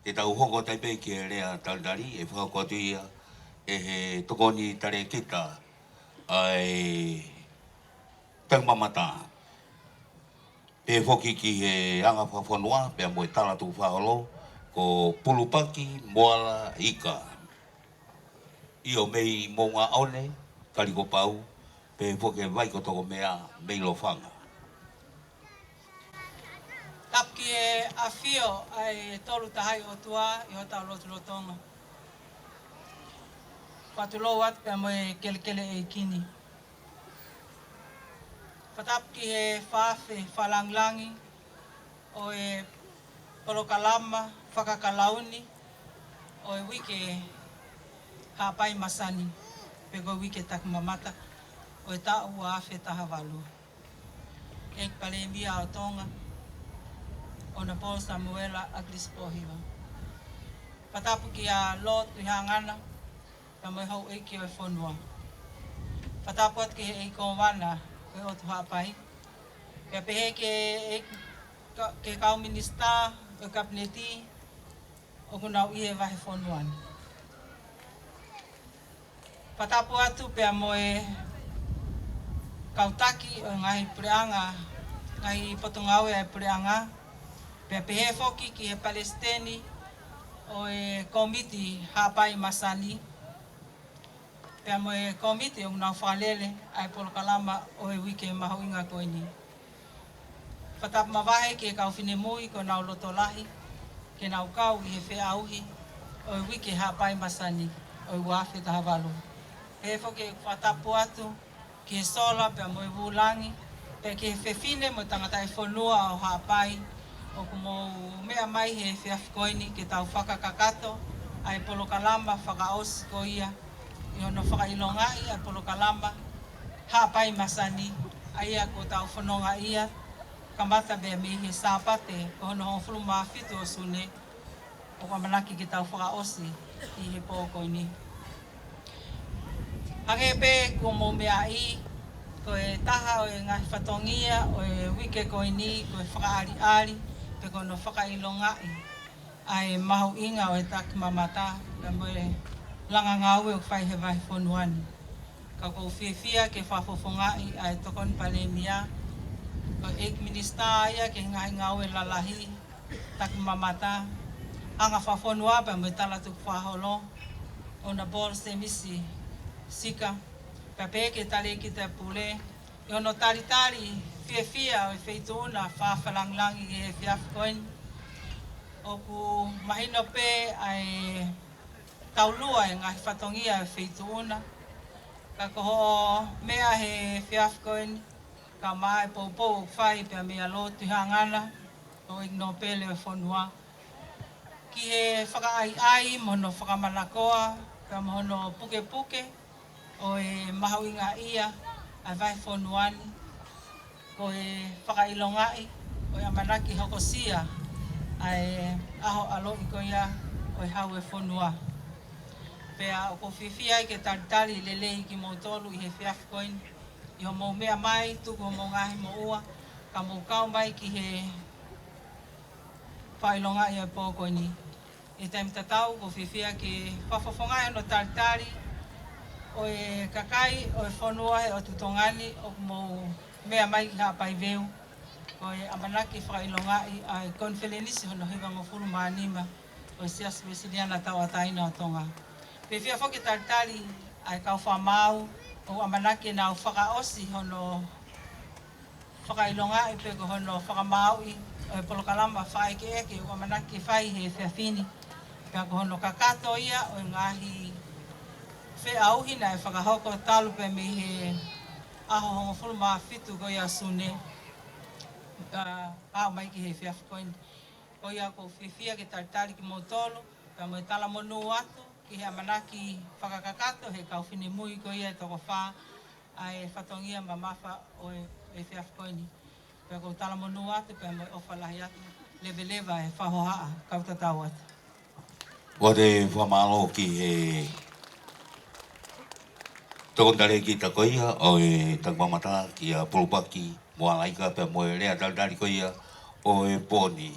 Te tau hoko taipe ki e rea taldari, e whakakoatu ia, e he tokoni tare kita, ai taumamata. Pe whoki ki he anga whawhanua, pia moe tala tu whaholo, ko pulupaki moala ika. Io mei monga one, kaliko pau, pe whoke vai ko toko mea, mei lo whanga. Tapki e awhio ai tolu tahai o tua i o tau lotu lotonga. Whatulo at pia moe kelekele e kini. Whatapki he whawhi whalanglangi o e polokalama, whakakalauni o e wike hapai masani. Pego wike takumamata o e tau awhi taha walu. E pale mia o tonga o na Paul Samuela Aglis Pohiwa. Patapu ki a lot i hangana, ka mai hau eiki o e whonua. Patapu at ki e wana e o tu hapai. Pea pehe ke kau minista, o kabineti, o kunau i he wahe whonuan. Patapu atu pea moe kautaki o ngahi preanga, ngahi potongawe ai preanga, pea pehe foki ki he Palestini, o e komiti hapai masani. Pea moe komiti o ngau whalele ai polokalama o e wike mahuinga koini. Whatap mawahe ke kau whine mui ko nau lotolahi, ke nau kau i he whea auhi, o e wike hapai masani, o e wafe taha walu. He whoke whatapu atu, ke sola pea moe wulangi, pea ke he whewhine mo tangata e whonua o hapai, o kumo mea mai he whiafkoini ke tau whakakakato, ai polokalama whakaosi ko ia, i hono whakailongai ai polokalama, hapai masani, aia ko tau whanonga ia, kamata bea me he sāpate, ko hono hongfulu maafitu o sune, o kamanaki ki tau whakaosi i he pōkoini. Hange pe ko mo mea i, ko e taha o e ngahi whatongia, o e wike koini, ko e whakaari-ari, pe ko no whakailongai, ai mahu inga o e takimamata, ka mo e langa ngau e o whai he vai whonuani. Ka kou whiawhia ke whafofongai ai tokon palemia, ko ek minista ia ke ngahi ngau e lalahi, takimamata, anga whawhonua pa mo e tala tuk whaholo, o na bol se misi sika, pa pe ke tale ki te pule, i ono tari-tari, whiawhia o e wheituna, whawhalanglangi e whiafkoin, o ku mahino pe ai taulua e ngahi whatongia e wheituna, ka koho mea he whiafkoin, ka mai poupou whai pia mea lotu hangana, o igno pele o whonua. Ki he whakaai-ai, mono whakamanakoa, ka mono puke-puke, o e mahauinga ia, ai vai whonuani, ko e whakailongai, o e amanaki hokosia, ai aho alo i ko ia, o e hau e whonua. Pea o ko whiwhia ke taritari lelei ki mou tolu i he whiafkoin, i ho mou mea mai, tuku o mou ngahi mo ua, ka mou kau mai ki he whailonga i o pōkoini. E taim tatau ko whiwhia ke whawhawhangai no taritari, o e kakai, o e whanua he o tutongani, o mou mea mai ki hapai veu, o e amanaki whailonga i ai konfelenisi hono hiwa ngofuru maanima, o e sias vesiliana tau ataina o tonga. Pe fia foki taritari ai kau whamau, o amanaki nau whakaosi hono whakailonga i peko hono whakamau i o e polokalama whaike eke o amanaki whai he whiawhini. Peko hono kakato ia o ngahi auhi na e whakahoko talu pe me he aho hongo fulu maa fitu ko ia sune. Pao mai ki he whiafkoini. Ko ia ko whiwhia ke taritari ki motolo, ka mo e tala monu atu, ki he amanaki whakakakato, he kauwhine mui ko ia e toko wha, ai whatongia ma mawha o e whiafkoini. Pea ko tala monu atu, pea mo e ofalahi atu, lewa e whahohaa, kautatau atu. Wa te whamalo ki he tokondare ki ta koia, o e takmamata ki a pulupaki, moa laika pea mo e rea taldari koia, o e poni.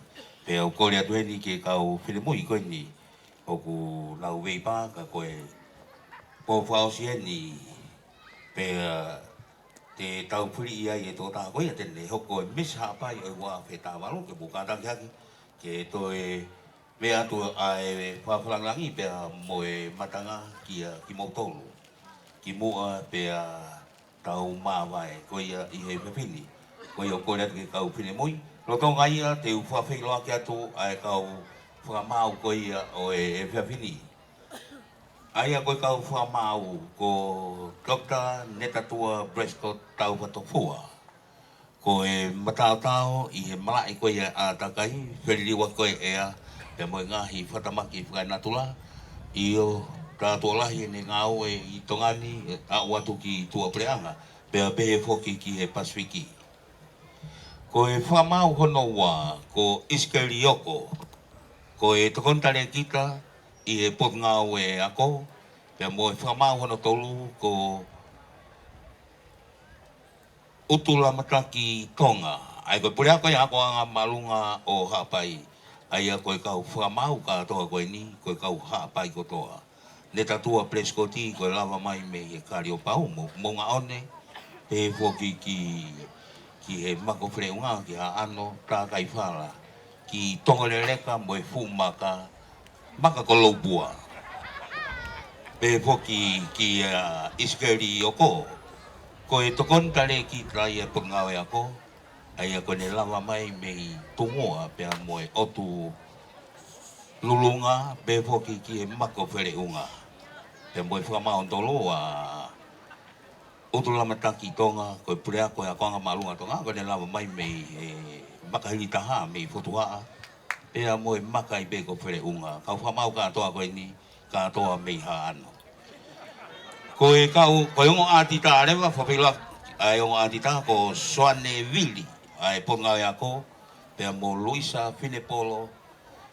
pe o ko le atu ni ke kau file mo i ko ni o ku lau vei pa ka ko e po fa o si ni pe te tau puri ia e to ta ko ia tene hoko mis ha pa i wa fe ta wa lo ke buka ta ke to e me atu ai fa flangi pe mo e matanga ki mo tolu ki mo pe tau ma vai ko ia i he pini ko ia ko le ke kau pini moi lo to ngai te u fa fe lo ke atu ai kau fa mau ko ia o e pini ai a ko kau fa mau ko dokta neta tua bresko tau pa to fua ko e matao i he malai ko ia a takai feli wa ko e a pe mo ngahi fatamaki fa natula io ta to lahi ni ngau e i tongani a watu ki tua preanga pe a be foki ki he pasifiki ko e fa mau hono wa ko iskelioko ko e tokontale kita i e pot ngau e ako pe mo e fa mau hono tolu ko utula mataki tonga ai ko pura ko ya ko nga malunga o hapai ai a ko ka fa mau ka to ko ni ko ka hapai ko to ne tatua preskoti ko lava mai me e kario pau mo nga one pe foki ki he mako freunga ki ha ano ta kai fala ki tongoleleka mo e fumaka maka ko lobua pe foki ki iskeri oko ko e tokon tale ki trai e pengawe ako ai ako ne lava mai me tungoa pe mo e otu lulunga pe foki ki e mako freunga pe mo e fama ontolo utula mataki tonga ko pure ko ya ko nga malunga tonga ko ne lava mai me maka hili taha me fotua pe mo e maka i be ko freunga ka fama ka to ko ni ka to me ha ano ko e kau ko yung atita re wa fapila ai yung atita ko Swane Vili ai ponga ya ko pe mo Luisa Finepolo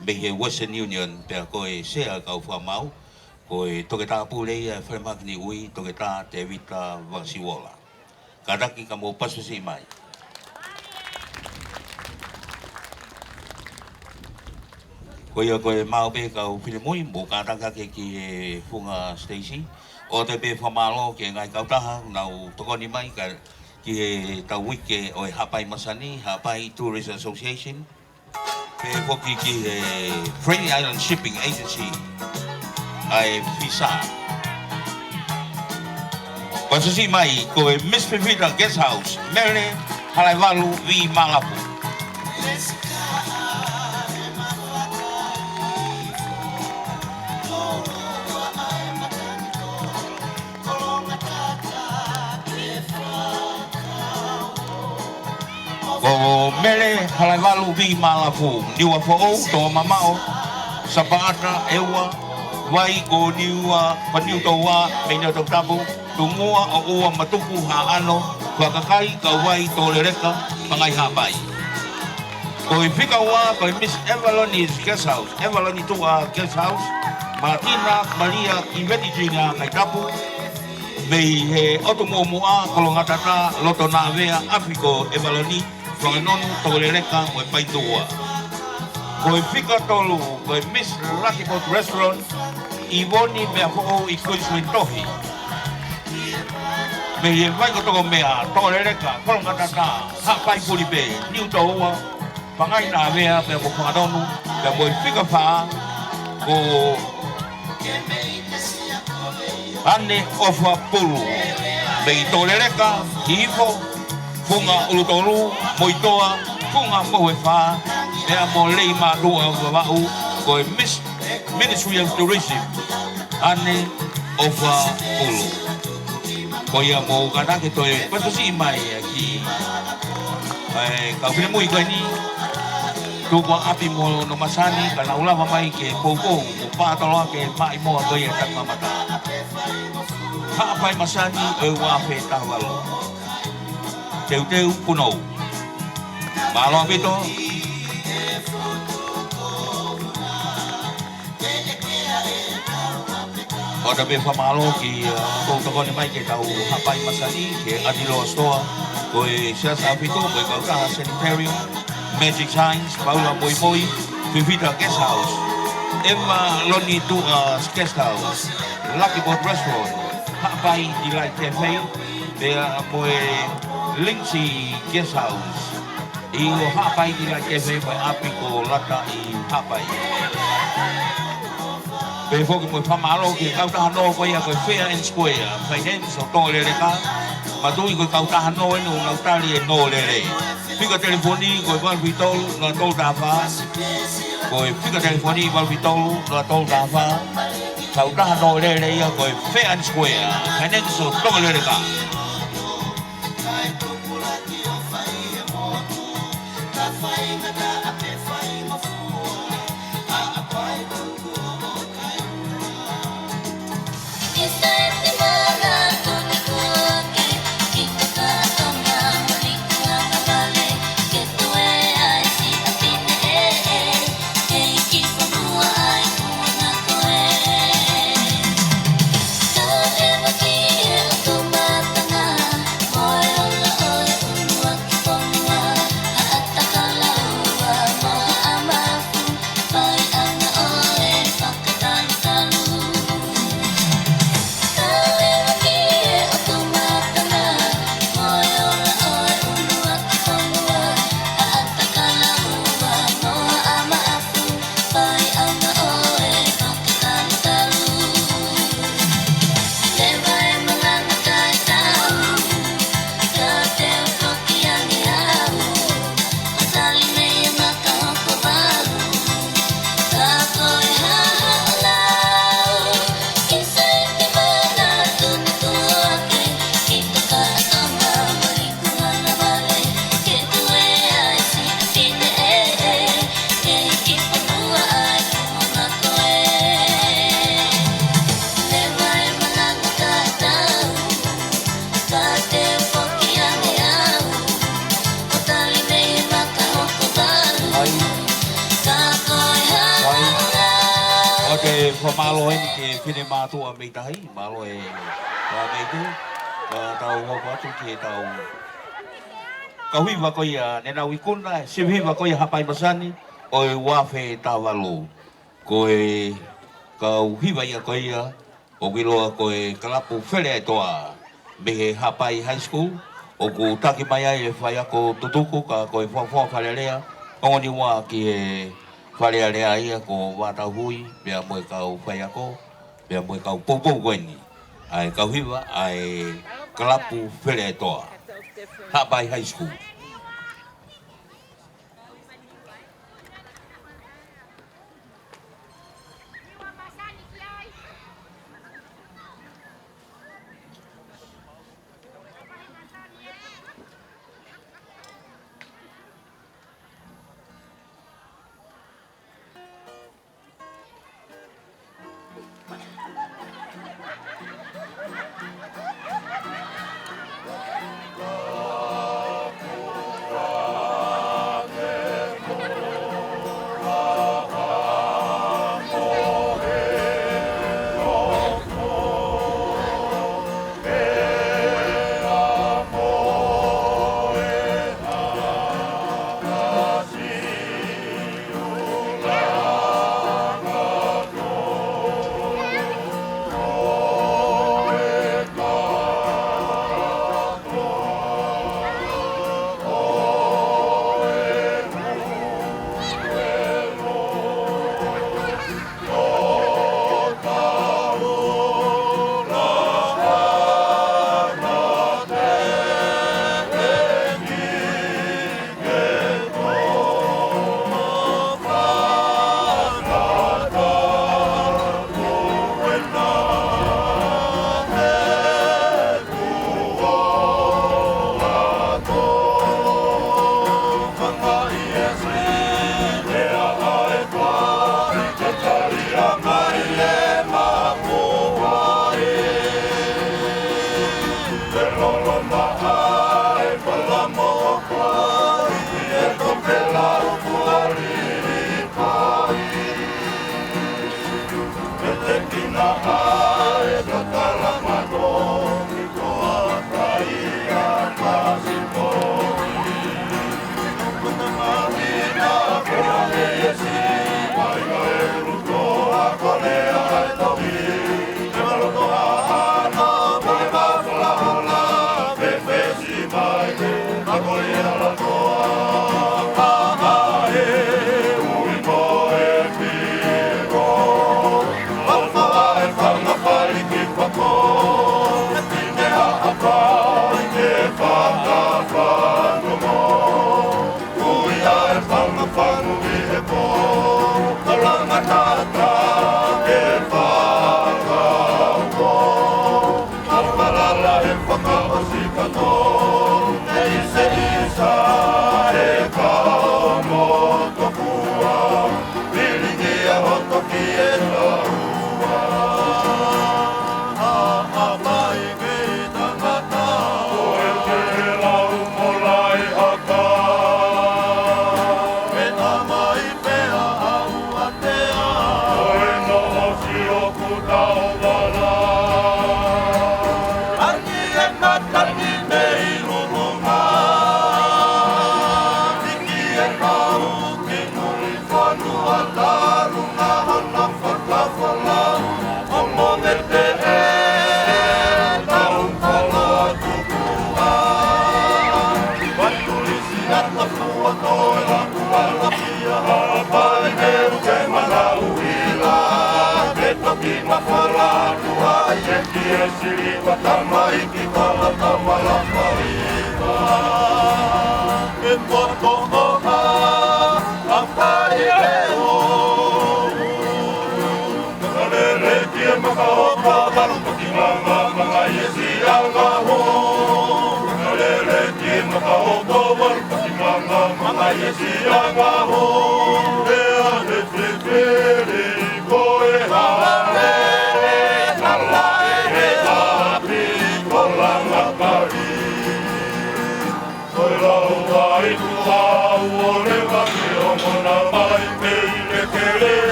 me he Western Union pe ko e sea ka fa mau ko e to ke ta pule e fa magni ui to ke ta te vita vasiwola kadaki ka mo pasu si mai ko ia ko e mau pe ka u fili moi mo ka ta ka ke ki funga Stacy o te pe famalo ke ngai ka ta na u to ni mai ka ki ta wiki o hapai masani hapai tourist association pe foki ki Friendly Island Shipping Agency ai visa pasu si mai ko e Miss Pevita Guest House Mele halai valu vi malapu ko mele halai valu vi malapu niwa fo o to mamao sabata ewa vai ko niwa paniu to wa me no to tabu tungua o ua matuku ha ano wakakai ka vai to lereka mangai hapai ko ifika wa ko Miss Evelyn's Guest House Evelyn to Guest House Martina Maria Ivetinga kai tapu me he otomomoa kolongatata loto na vea Afriko Evelyn Whanganonu Tolereka mo pai tua. Ko fika tolu ko Miss Lucky Boat Restaurant Ivoni me fo I kuisui tohi. Me ye vai ko toko mea Tolereka kolongatata ha pai puripe niu toa pangai na vea me mo Whanganonu me mo fika fa ko ane ofa pulu me Tolereka Ivo funga ulutolu moitoa funga moefa ea mo lei ma rua vavau ko Miss Ministry of Tourism ane ofa pulu ko ia mo kana ke toe pato si mai ki ka file mo igani tu ko api mo no masani kana ulava mai ke popo o patalo ke mai mo ko ia tak mamata ha pai masani e wa fe tawalo teu puno malo bito oda be famalo ki to ko ni mai ke tau hapai masani ke adilo stoa ko e sia sa bito ko ka sanitarium Magic Signs, Paula Moi Moi, Vivita Guest House, Emma Loni Turas Guest House, Lucky Boat Restaurant, Hapai Delight Cafe, Bea Moe Lindsay Guest House, I Hapai Delight Cafe, Moe Api ko lata I Hapai. Bea foki moe whamalo ki kautaha no koe a koe Fair and Square, Finance o tonga lere ka, matui koe kautaha no enu ngautari e no lere. Fica telefoni koe Valvitol na tol tafa, koe fica telefoni Valvitol na tol tafa, kautaha no lere ia koe Fair and Square, Finance o tonga lere ka. Malo ini ke fine matu ambil tahi, malo ambil itu, tahu apa tu ke tahu. Kau hiba kau ya, nena wikun lah, si hiba kau ya hapai besani, oi wafe tavalu, kau hiba ya kau ya, ogilo kau kelapu fele toa, behe hapai high school, oku taki maya ye faya kau tutuku kau fo falelea, kau ni wa ki Whare rea ia ko wata hui, bea moe kau whai ako, bea moe kau poupou koeni. Ai kau hiwa, ai kalapu where toa. Hapai High School.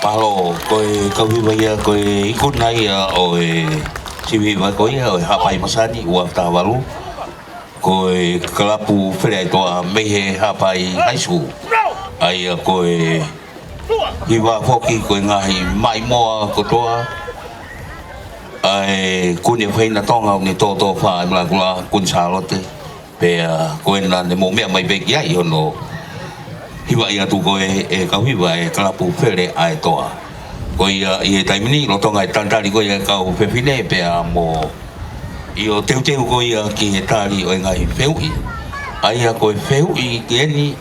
Palo koi kawi baya koi ikut nai oi ciwi ba koi oi hapai masani wa tawalu koi kelapu fere to mehe hapai haisu ai koi hiwa foki koi ngai mai mo ko toa ai kuni feina tonga ni to fa mla kula kun salote pe koi na ne mo me mai be ya iono hiwa ia tu koe e kau hiwa e kalapu fere ai toa. Koe i e taimini lo tonga e tantari koe e kau pepine pe a mo i o teu koe ki e tari o e ngai wheu i. Ai a koe wheu i ki eni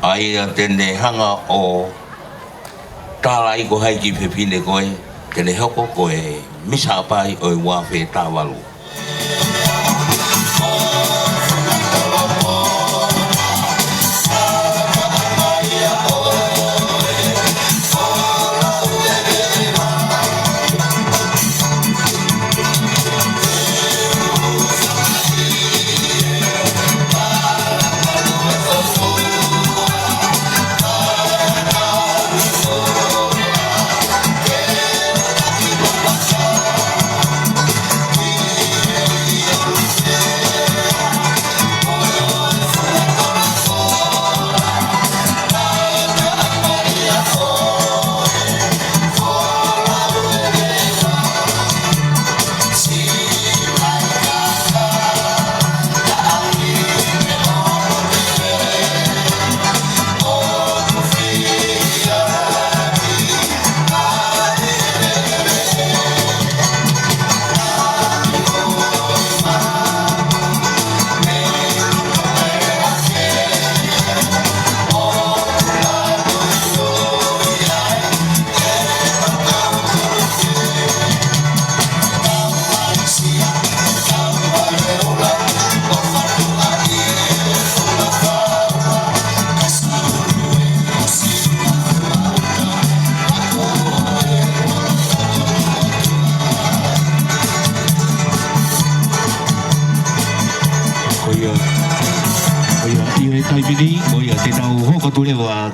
ai a tene hanga o tāla i ko hai ki pepine koe tene hoko koe misa apai o e wafe tāwalu.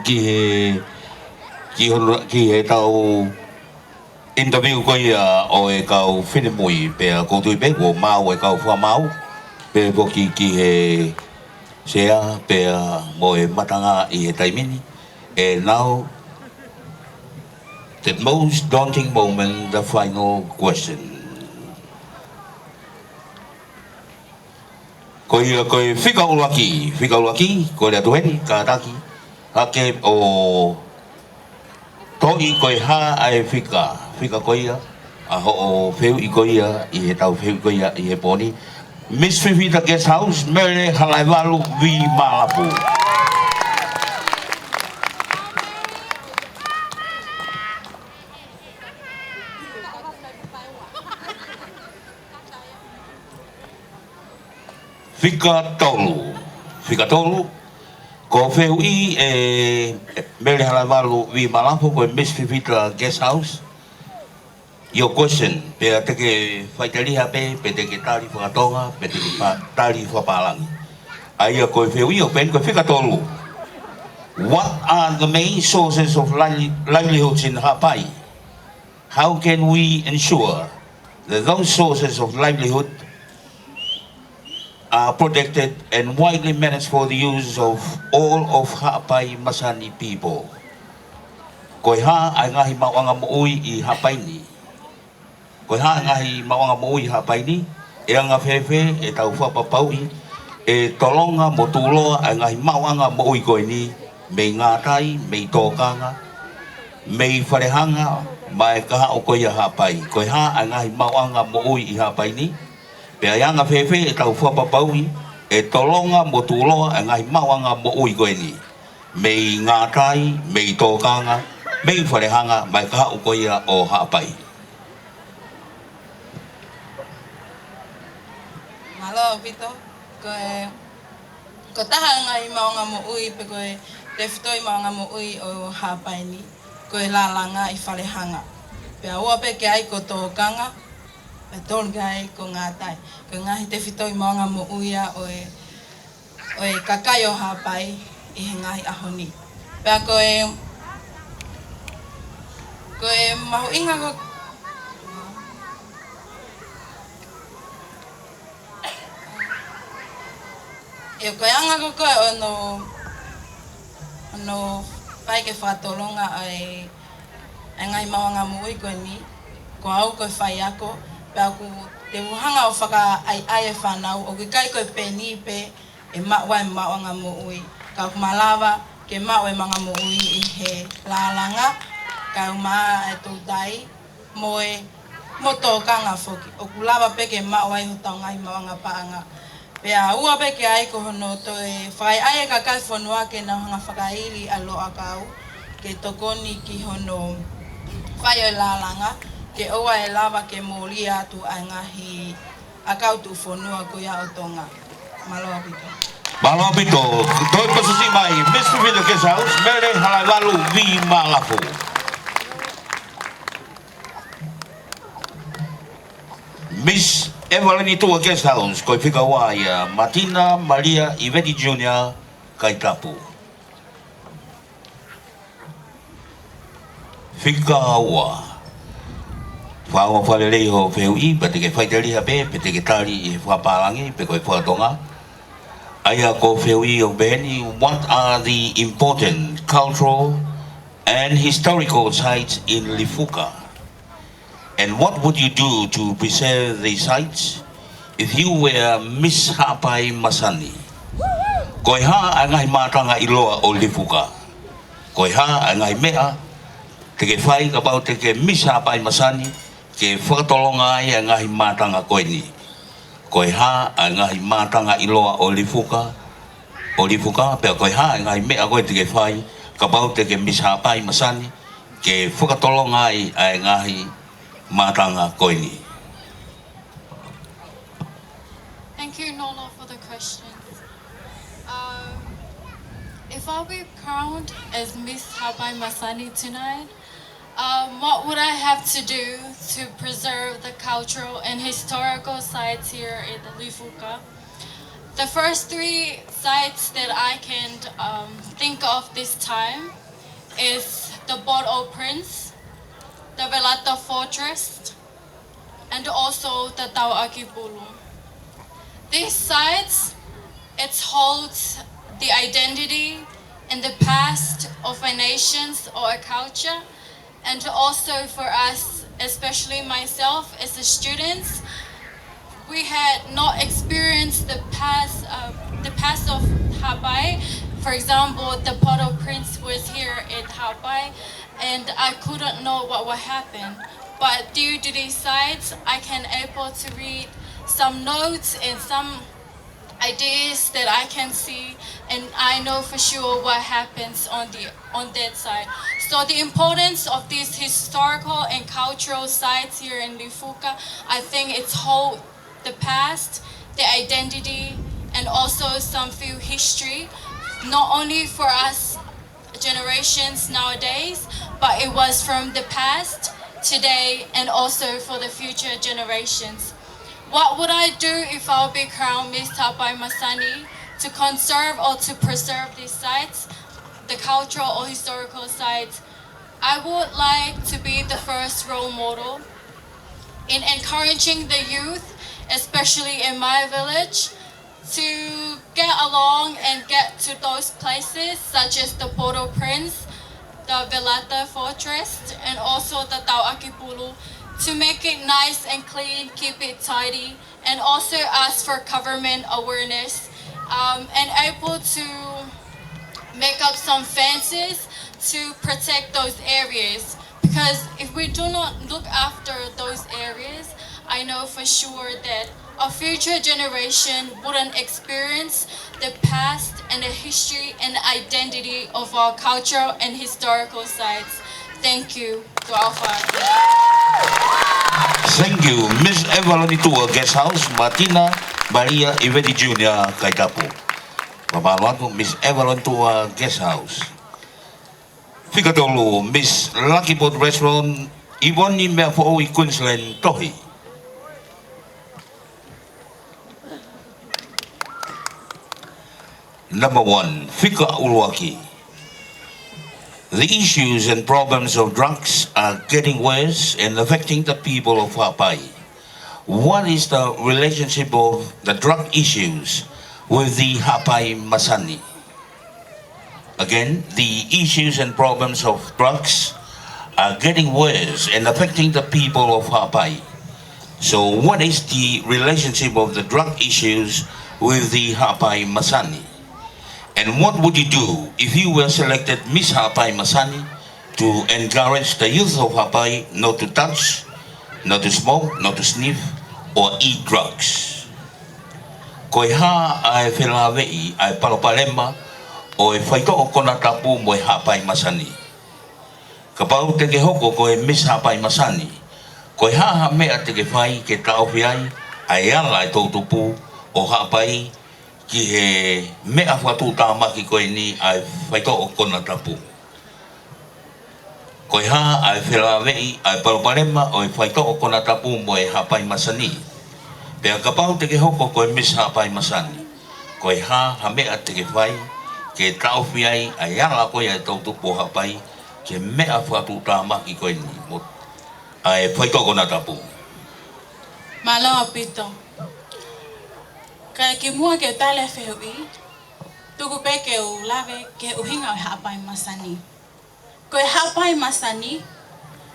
ki he tau interview ko ia o e kau whenimui pe a koutu i pe o mau e kau whamau pe poki ki he sea pe a mo e matanga i he taimini and now the most daunting moment, the final question. Ko whikaulaki, ko rea tuheri, ka taki, hake o toi koe ha ai whika koia, a ho o wheu I koia, I he tau wheu koia, I he poni. Miss Fifita Guest House, Mere Halaiwalu, Vi Malapu. Fika tolu, ko wheu I Mere Halaiwalu, Vi Malapu, ko Miss Fifita Guest House. Your question, pe teke whaitariha pe teke tari whakatonga, pe teke tari whapalangi. Aia koe whewio pen, koe whikatolu. What are the main sources of livelihoods in Hapai? How can we ensure that those sources of livelihood are protected and widely managed for the use of all of Hapai Masani people? Koe ha ai ngahi mawanga moui I Hapai ni. Koe ha ngahi mawanga moui Hapai ni, e anga whewhe, e tau whapapaui, e tolonga mo tūloa ai ngahi mawanga moui koe ni, mei ngātai, mei tōkanga, mei wharehanga, mai kaha o koe a Hapai. Koe ha ai ngahi mawanga moui I Hapai ni, pe ai anga whewhe, e tau whapapaui, e tolonga mo tūloa ai ngahi mawanga moui koe ni, mei ngātai, mei tōkanga, mei wharehanga, mai kaha o koe o Hapai. Malo Vito, ko taha ngai maonga mo ui pe koe te whitoi maonga mo ui o Hapai ni, koe lalanga I whalehanga. Pe aua pe ke ai ko tōkanga, pe tōrga ai ko ngātai. Ko ngahi te whitoi maonga mo uia o e kakai o Hapai I he ngahi ahoni. Pe a koe mahu inga ko e koe anga ko koe ono pai ke whatolonga ai ngai mawanga mui koe ni, ko au koe whai ako, pe aku te wuhanga o whaka ai e whanau, o kai koe peni pe e maua e mawanga mui. Ka kumalawa ke maua e manga mui I he lalanga, ka umaa e tūtai, mo tōkanga whoki. O kulawa pe ke maua I hutau ngai mawanga paanga. Pea ua pe ke ai ko hono to e whai ai ka kai whanua ke na hanga whakairi a loa kau ke tokoni ki hono whai o lalanga ke oa e lawa ke mōri atu ai ngahi a kau tu whanua ko ia o tonga. Maloa pito. Maloa pito. Toi pasasi mai, Miss Fifita Guest House, Mere Halaiwalu, Vi Malapu. Miss Evelyn Tua Guest House, koe whikawa ia Martina Maria Iveti Jr. Kaitapu. Whikawa. Whaua whalelei ho wheu I, pa te ke whaitariha pe te ke tari I whapalangi, pe koe whatonga. Aia ko wheu I o beheni, what are the important cultural and historical sites in Lifuka? And what would you do to preserve these sites if you were Miss Hapai Masani? Koe ha a ngai mātanga I loa o Lifuka. Koe ha a ngai mea, te ke whai ka pau te ke Miss Hapai Masani, ke whakatolonga ai a ngai mātanga koe ni. Koe ha a ngai mātanga I loa o Lifuka, pea koe ha a ngai mea koe te ke whai ka pau te ke Miss Hapai Masani, ke whakatolonga ai a ngai matanga koe ni. Thank you, Nola, for the question. If I'll be crowned as Miss Hapai Masani tonight, what would I have to do to preserve the cultural and historical sites here in the Lifuka? The first three sites that I can think of this time is the Port-au-Prince, the Velata Fortress, and also the Tauaki Pulu. These sites, it holds the identity and the past of a nations or a culture, and also for us, especially myself as a student, we had not experienced the past of Hawaii. For example, the Port-au-Prince was here at Hawaii, and I couldn't know what would happen. But due to these sites, I can able to read some notes and some ideas that I can see, and I know for sure what happens on that side. So the importance of these historical and cultural sites here in Lifuka, I think it's hold the past, the identity, and also some few history, not only for us generations nowadays, but it was from the past, today, and also for the future generations. What would I do if I would be crowned Miss Tapai Masani to conserve or to preserve these sites, the cultural or historical sites? I would like to be the first role model in encouraging the youth, especially in my village, to get along and get to those places such as the Port-au-Prince, the Velata Fortress, and also the Tauaki Pulu, to make it nice and clean, keep it tidy, and also ask for government awareness, and able to make up some fences to protect those areas. Because if we do not look after those areas, I know for sure that a future generation wouldn't experience the past and the history and identity of our cultural and historical sites. Thank you to our father. Thank you, Miss Evelyn Tua, Guest House, Martina Maria Ivedi Jr. Kaitapu. Papaluan Miss Evelyn Tua, Guest House. Fikatolo, Miss Lucky Boat Restaurant, Ivoni Meafoi, Queensland, Tohi. Number 1, Fika Uluwaki. The issues and problems of drugs are getting worse and affecting the people of Hawaii. What is the relationship of the drug issues with the Hawaii Masani? Again, the issues and problems of drugs are getting worse and affecting the people of Hawaii. So what is the relationship of the drug issues with the Hawaii Masani? And what would you do if you were selected Miss Hawaii Masani to encourage the youth of Hawaii not to touch, not to smoke, not to sniff, or eat drugs? Koe ha ai whelawei ai palopalema o e whaito o kona tapu mo e Hawaii Masani. Ka pau te ke hoko ko e Miss Hawaii Masani, koe ha ha mea te ke whai ke taopi ai ala e tō tupu o Hawaii ki he mea whatu tāmaki koe ni ai whaito o kona tapu. Koe ha ai whelawei ai palopalema o e whaito o kona tapu mo e Hawaii Masani. Pea ka pau te ke hoko koe Miss Hawaii Masani, koe ha mea te ke whai ke tauwhi ai ala koe ai tau tupu Hawaii ke mea whatu tāmaki koe ni ai whaito o kona tapu. Malo apito. Kaya ki mua ke tale whehui, tuku pe ke u lawe ke uhinga o Hawaii Masani. Koe Hawaii Masani,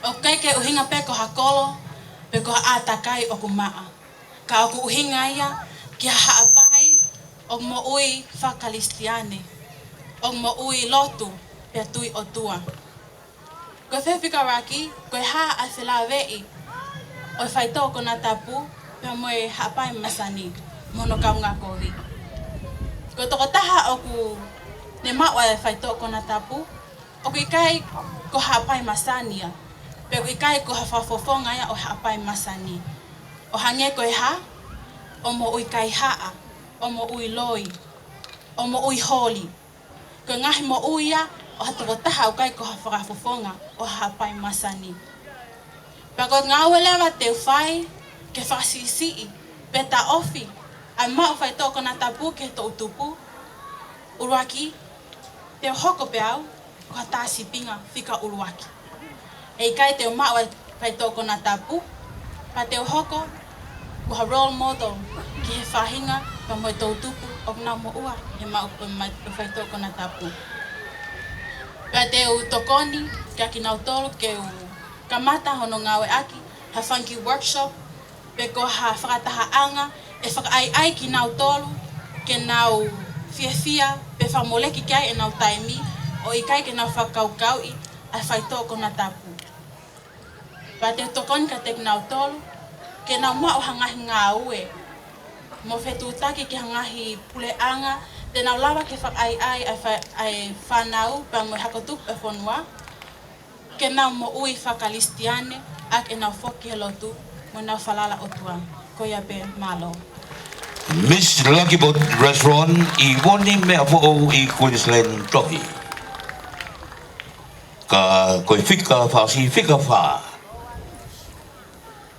o kai ke uhinga pe ko hakolo, pe ko atakai o kumaa. Ka o ku uhinga ia ki Hawaii o mo ui whakalistiane, o mo ui lotu pe tui o tua. Koe whewhika raki, koe ha a whelawei, o whaito ko na tapu, pe mo e Hawaii Masani. Mono kaunga kowi. Ko toko taha o ku ne maua e whaito ko na tapu, o ku ikai ko Hawaii Masani a, pe ku ikai ko hawhafofonga ia o Hawaii Masani. O hange koe ha, o mo ui kai haa, o mo ui loi, o mo ui holi. Ko ngahi mo ui ia, o hatoko taha o kai ko hawhafofonga o Hawaii Masani. Pe ko ngā welewa te whai, ke whasisi, pe ta ofi, Ai mau fai tō kona tapu ke tō utupu. Uruaki, te hoko pe au, ko tāsi pinga whika uruaki. E kai te mau fai tō kona tapu, pa te hoko, ko ha role model ki he whahinga, pa mo tō utupu, o kona mo ua, he mau fai tō kona tapu. Pa te u tokoni, kia ki nau tolu, ke u kamata hono ngawe aki, ha funky workshop, pe ko ha whakataha anga, e whakaai ki nau tolu, ke nau fia, pe whamoleki kai e nau taimi, o i kai ke nau whakaukau i, a whai tō kona tapu. Pa te tokoni ka te ki nau tolu, ke nau mau hangahi ngā ue, mo whetu taki ki hangahi pule anga, te nau lawa ke whakai ai whanau, pa mo hakotup e whanua, ke nau mo ui whakalistiane, ak e nau whoki he lotu, mo nau whalala o tuang. Koia pe malo. Miss Lucky Boat Restaurant i woni mea fo'o i Queensland tohi. Ka koe whika whaasi whika wha.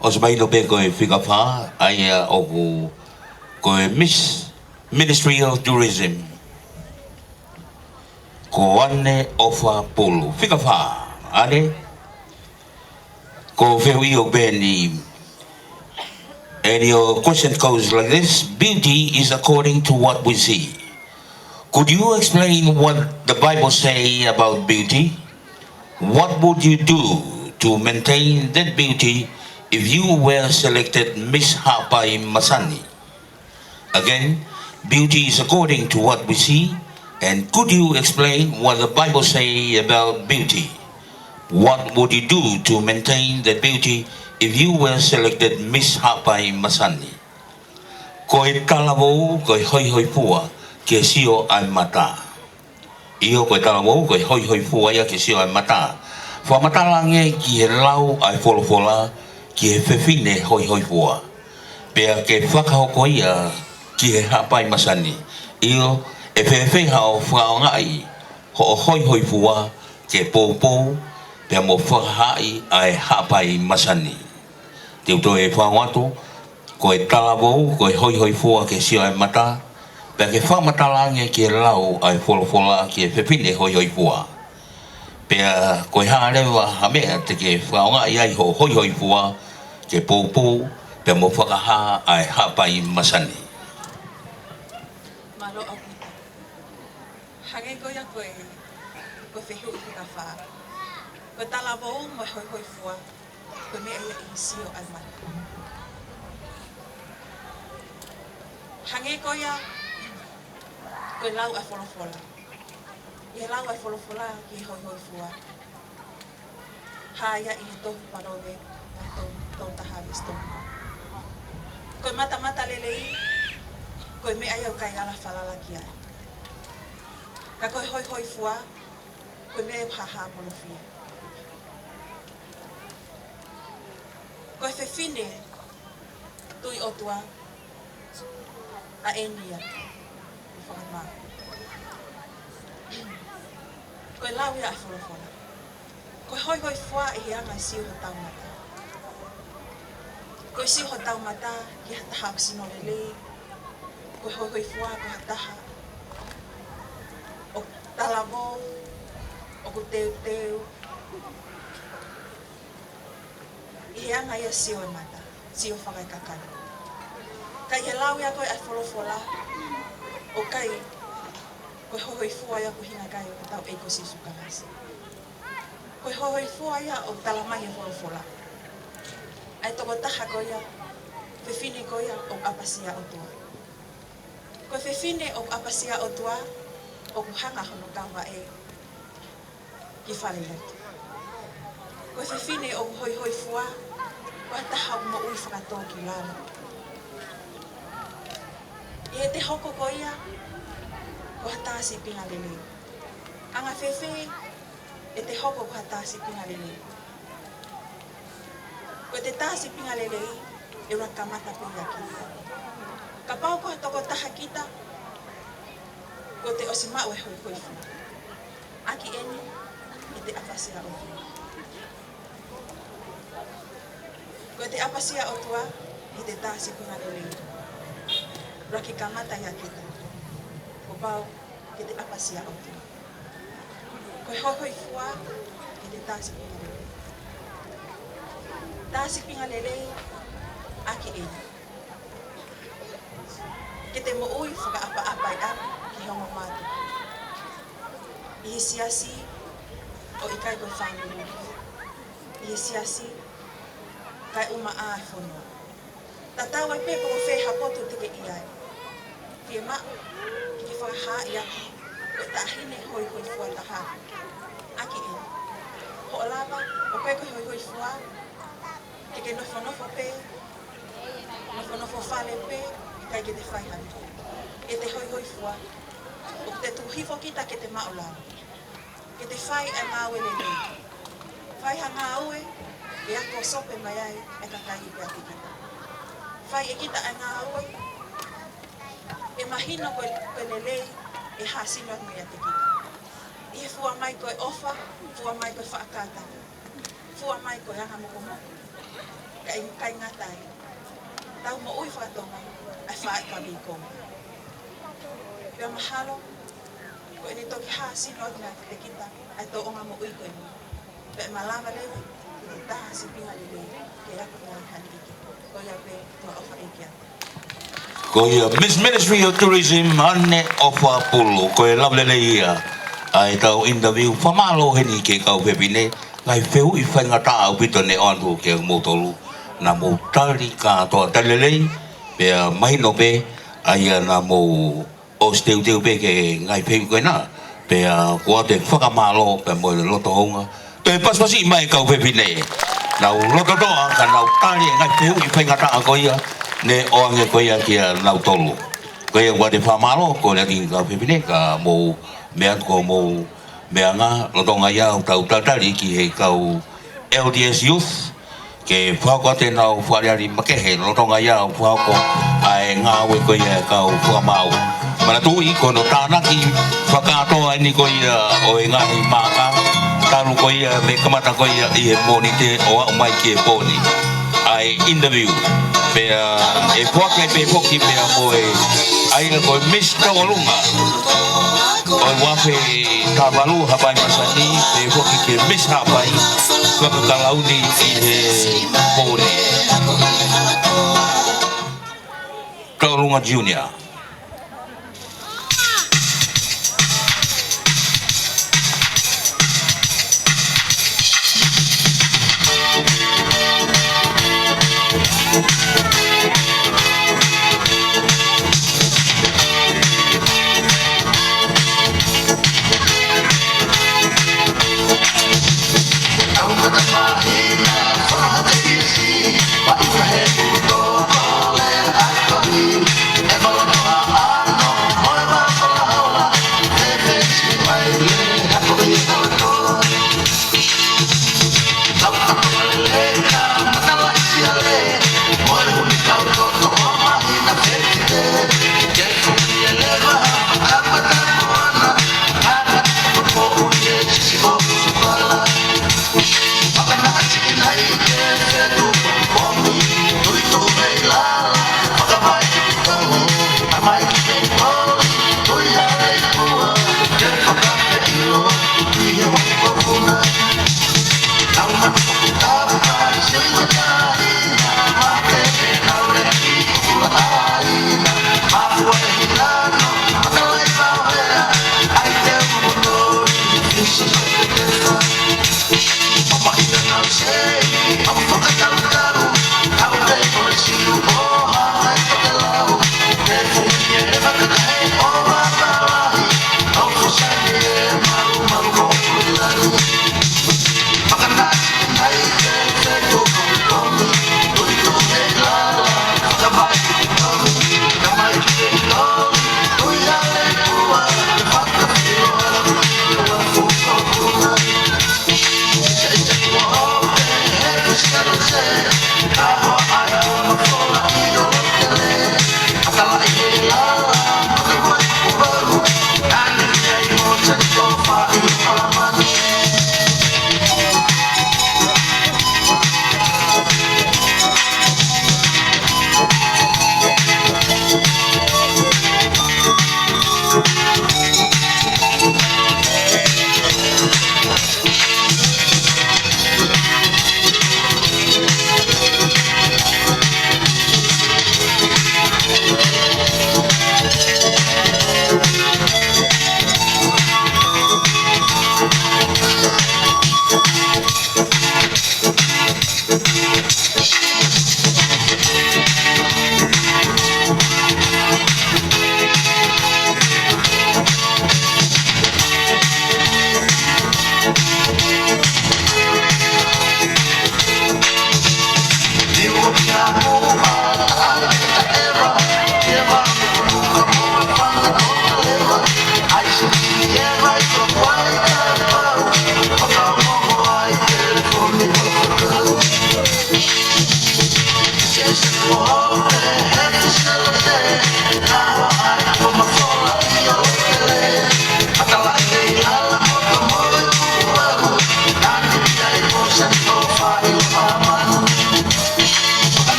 O se mai no pe koe whika wha, aia oku koe Miss Ministry of Tourism. Ko ane ofa polo. Whika wha, ane? Ko whihui o beni. And your question goes like this: beauty is according to what we see. Could you explain what the Bible say about beauty? What would you do to maintain that beauty if you were selected Miss Hapai Masani? Again, beauty is according to what we see. And could you explain what the Bible say about beauty? What would you do to maintain that beauty if you were selected Miss Hapai Masani? Koe talavou, koe hoi hoi pua, ke sio ai mata. Iyo koe talavou, koe hoi hoi pua ia ke sio ai mata. Wha matalange ki he lau ai folofola, ki he whewhine hoi hoi pua. Pea ke whakahoko ia ki he Hapai Masani. Iyo e whewhenga o whaongai, ho o hoi hoi pua, ke pōpō, pea mo whakahai ai Hapai Masani. Te uto e whangwatu, ko e talavou, ko e hoi hoi fua ke sio ai mata, pea ke whamatalange ki e lau ai wholofola ki e whepine hoi hoi fua. Pea ko e hārewa hamea te ke whaonga i ai ho hoi hoi fua, ke pōpō, pea mo whakaha ai Hapai Masani. Malo au kita. Hange koia koe whehu i whika wha. Ko talavou mo hoi hoi fua, ko mea ia i sio ai mata. Hange koia, koe lau ai wholofola. I lau ai wholofola ki hoi hoi fua. Haia i tohu parowe, na tau taha visto. Koe mata mata lelei, koe mea iau kai ala whalala ki ai. Ka koe hoi hoi fua, koe mea paha monofia. Koe whewhine, tui otua, a endia, i whakamaa. Koe lau ia a wholofola. Koe hoi hoi fua i hianga i siu ho tau mata. Koe siu ho tau mata ki hataha o sino lelei. Koe hoi hoi fua ko hataha. O talavou, o ku teu teu. I hianga ia siu e mata, siu whakai kakana. Kai he lau ia koe a wholofola, o kai koe hoi fua ia ko hinga kai o tau eiko sisu kahasi. Koe hoi fua ia o talamai e wholofola. Ai toko taha ko ia, whewhine ko ia o apasia o tua. Koe whewhine o apasia o tua, o kuhanga hono kawa e ki wharelotu. Koe whewhine o hoi hoi fua, koe taha o mo ui whakatō ki lana. I he te hoko ko ia, ko hatasi pinga lele. Anga whewhe, e te hoko ko hatasi pinga lele. Ko te tasi pinga lele, e ura kamata pinga kita. Ka pau ko hatoko taha kita, ko te osimau e hoi hoi fua. Aki eni, e te apasia o tua. Ko te apasia o tua, e te tasi pinga lele. raki kangata ya kita. O pau, ke te apasia au tu. Koe hoi fua, ke te tāsi pinga lele. Tāsi pinga lele, aki eni. Ke te mo ui whaka apa-apa i aku ki hongo mātu. I he siasi o i kai koe whānuru. I he siasi kai uma a e whonua. Ta tau ai pepo o whē hapoto teke i ai. Ki e mao, ki ke whakaha i aku, koe ta ahine hoi hoi fua taha. Aki eni. Ho o lava, o koe koe hoi hoi fua, ke ke nofo pē, nofo whale pē, kai ke te whai hanu. E te hoi hoi fua, o te tuhifo kita ke te mao lau. Ke te whai e ngā ue le nei. Whai ha ngā ue, e ako sope mai ai e kakai pe ati kita. Whai e kita e ngā ue, e mahino koe le lei e hasino atu mai ati kita. I he fua mai koe ofa, fua mai koe whaakata. Fua mai koe anga moko moko. Kai ngatai. Tau mo ui whakatonga, ai whae ka bikong. Pia mahalo, koe ni toki hasino atu mai te kita, ai to onga mo ui koe ni. Pia malama lewe, ki te taha si pinga le lewe, ke aku ngoi hani iki. Koe ia pe, tua ofa iki atu. Ko ia Miss Ministry of Tourism ane ofa pulu ko e lavele ia ai tau interview famalo heni ke kau pepine ngai feu I whainga taa au pito ne oantu ke motolu na mo tari ka toa talelei pe mahino pe ai na mo o steu teu pe ke ngai feu koe na pe kua te whakamalo pe mo le loto honga pe paspasi mai kau pepine nau loto toa ka nau tari ngai feu I whainga taa ko ia ne oange koe ia kia nau tolu. Koe ia wate whamalo, ko le tingi ka pepine, ka mou mea ko mou mea ngā, lotonga ia tau tautari ki he kau LDS Youth, ke whako te nau whareari makehe, lotonga ia whako ai ngā we koe ia kau whamau. Mana tui, ko no tānaki, whakatoa ni koe ia o e ngahi māka, taru koe ia me kamata koe ia I he pōni te o au mai ki he pōni. Ai interview pe e poke pe poki pe mo e ai ko Mr. Olunga o wafe Tavalu hapai masani pe poki ke Miss hapai ko ka launi I he pore Olunga Junior. I'm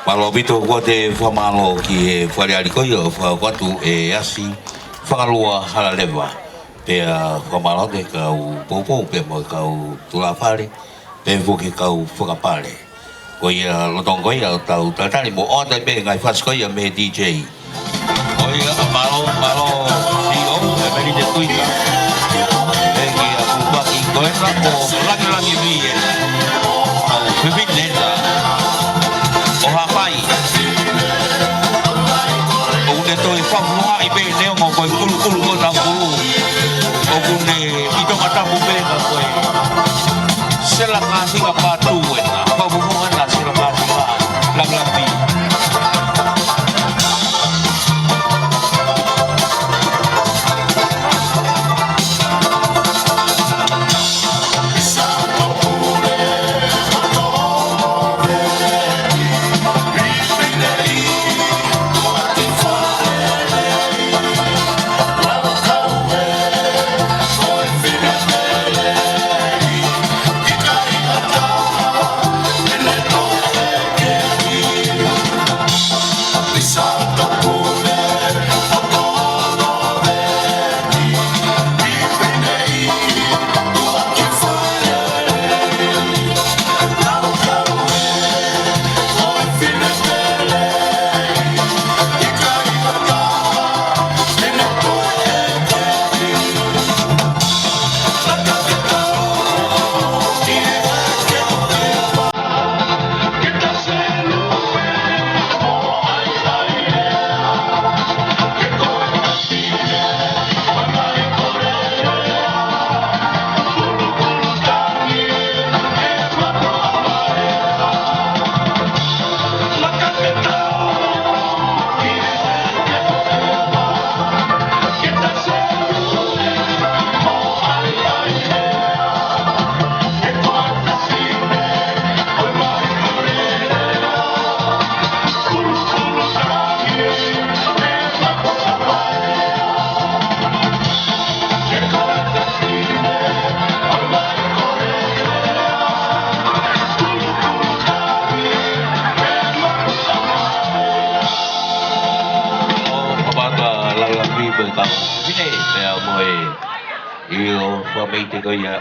Malobito ko te whamalo ki e whareari koi o whawatu e asi whakalua haralewa. Pea whamalo te kau popo, pea mo kau tulawhare, pea fuki kau whakapare. Koi a lotong koi a tau tatari mo o tai pe ngai whaskoi a me DJ. Koi a malo CEO e meri te tuika. E ki a kupaki koe na mo rangi vi e. Au whiwit neta. O hapai o ne toi whamua I pe neo mo koe kulu ko tau kulu o kune I tonga tapu pēka koe sela kātinga pātū e nā whamuhunga nā sela kātinga langlampi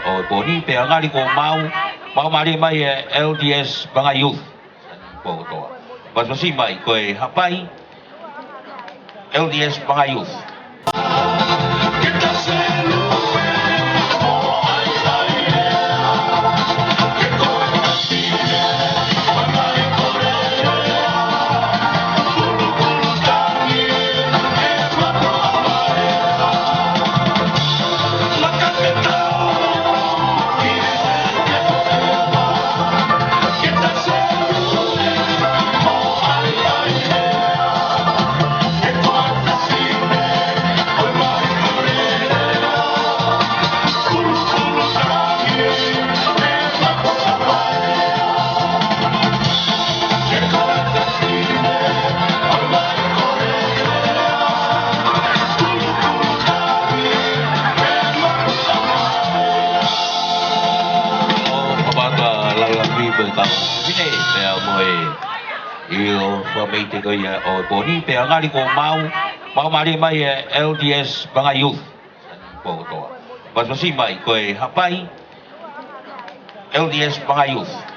o poni pe angari ko mau mari mai LDS banga youth po to pas masi mai ko hapai LDS banga youth o whamei te koe o pōni, pe angari ko mau mari mai LDS Banga Youth. Pōtoa. Paswasi mai koe hapai LDS Banga Youth.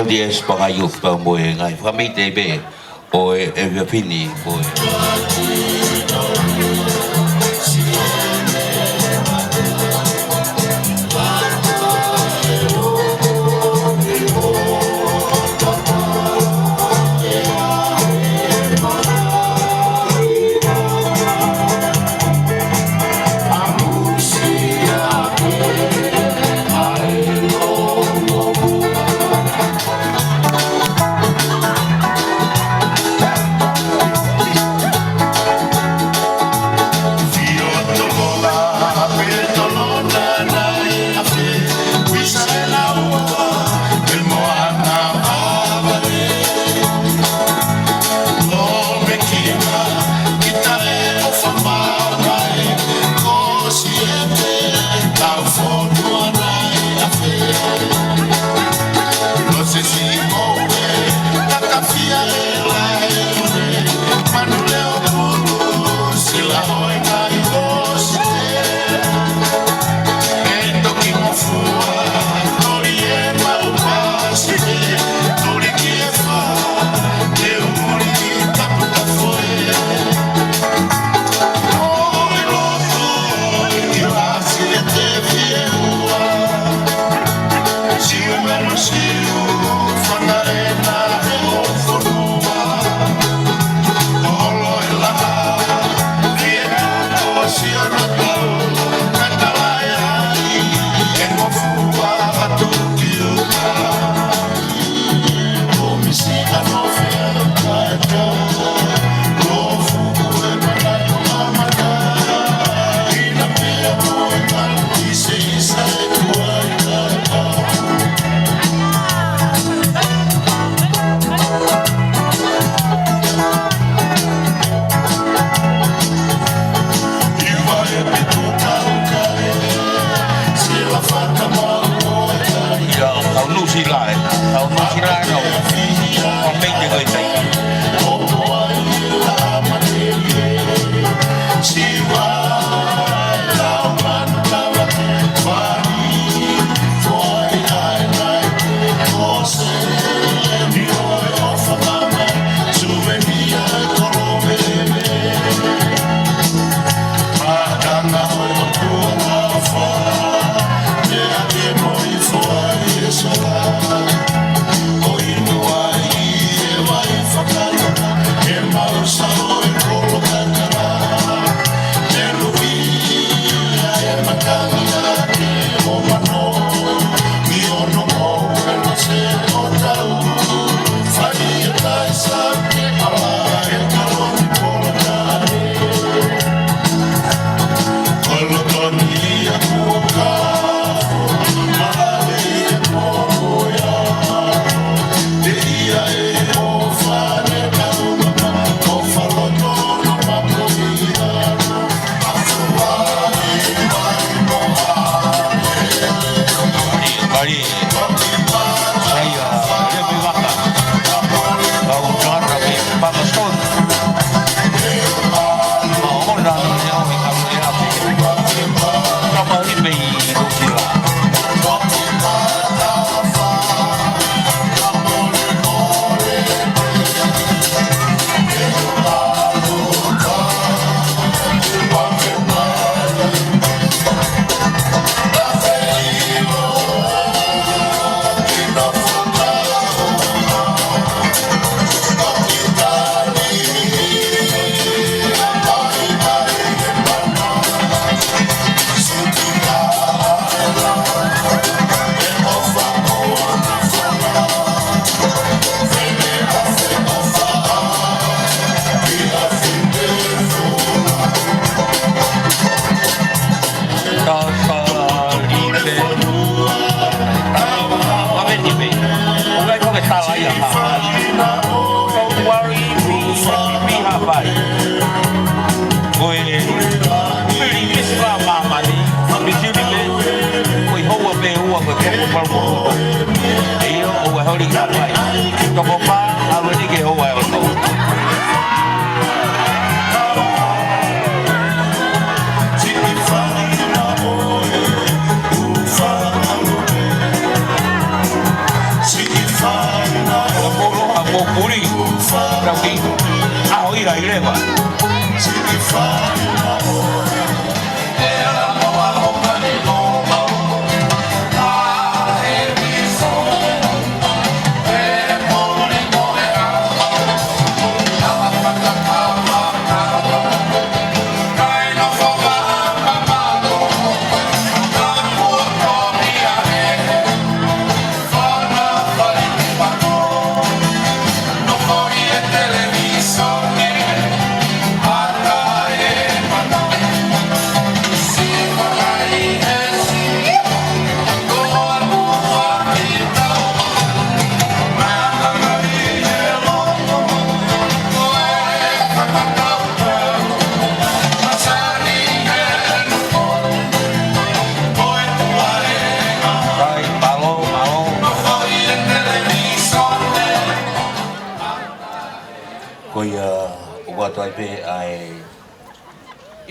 LDS Banga Youth pa mo e ngai whamei te be o e whiapini o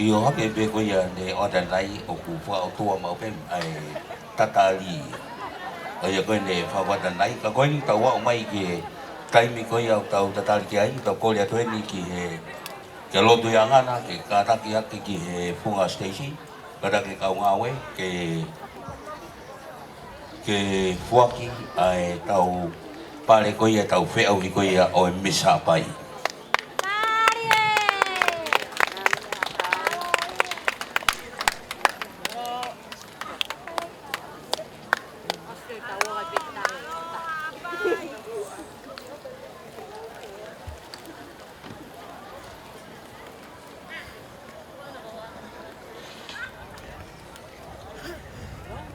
Io hake be ko ia ne ora nai o ku fa o tua mau pe ai tatali. O ia ko ne fa wa nai ka ko ni ta wa mai ki kai mi ko ia ta tatali ki ai ta ko le to ni ki he ke lo tu yang ana ki ka ta ki he funga station ka ta ki ka ngawe ke ke fuaki ai tau pare ko ia tau fe au ko ia o misa pai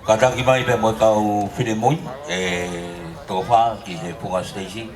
Kadang mai pe mo tau fine moi to fa ki he punga station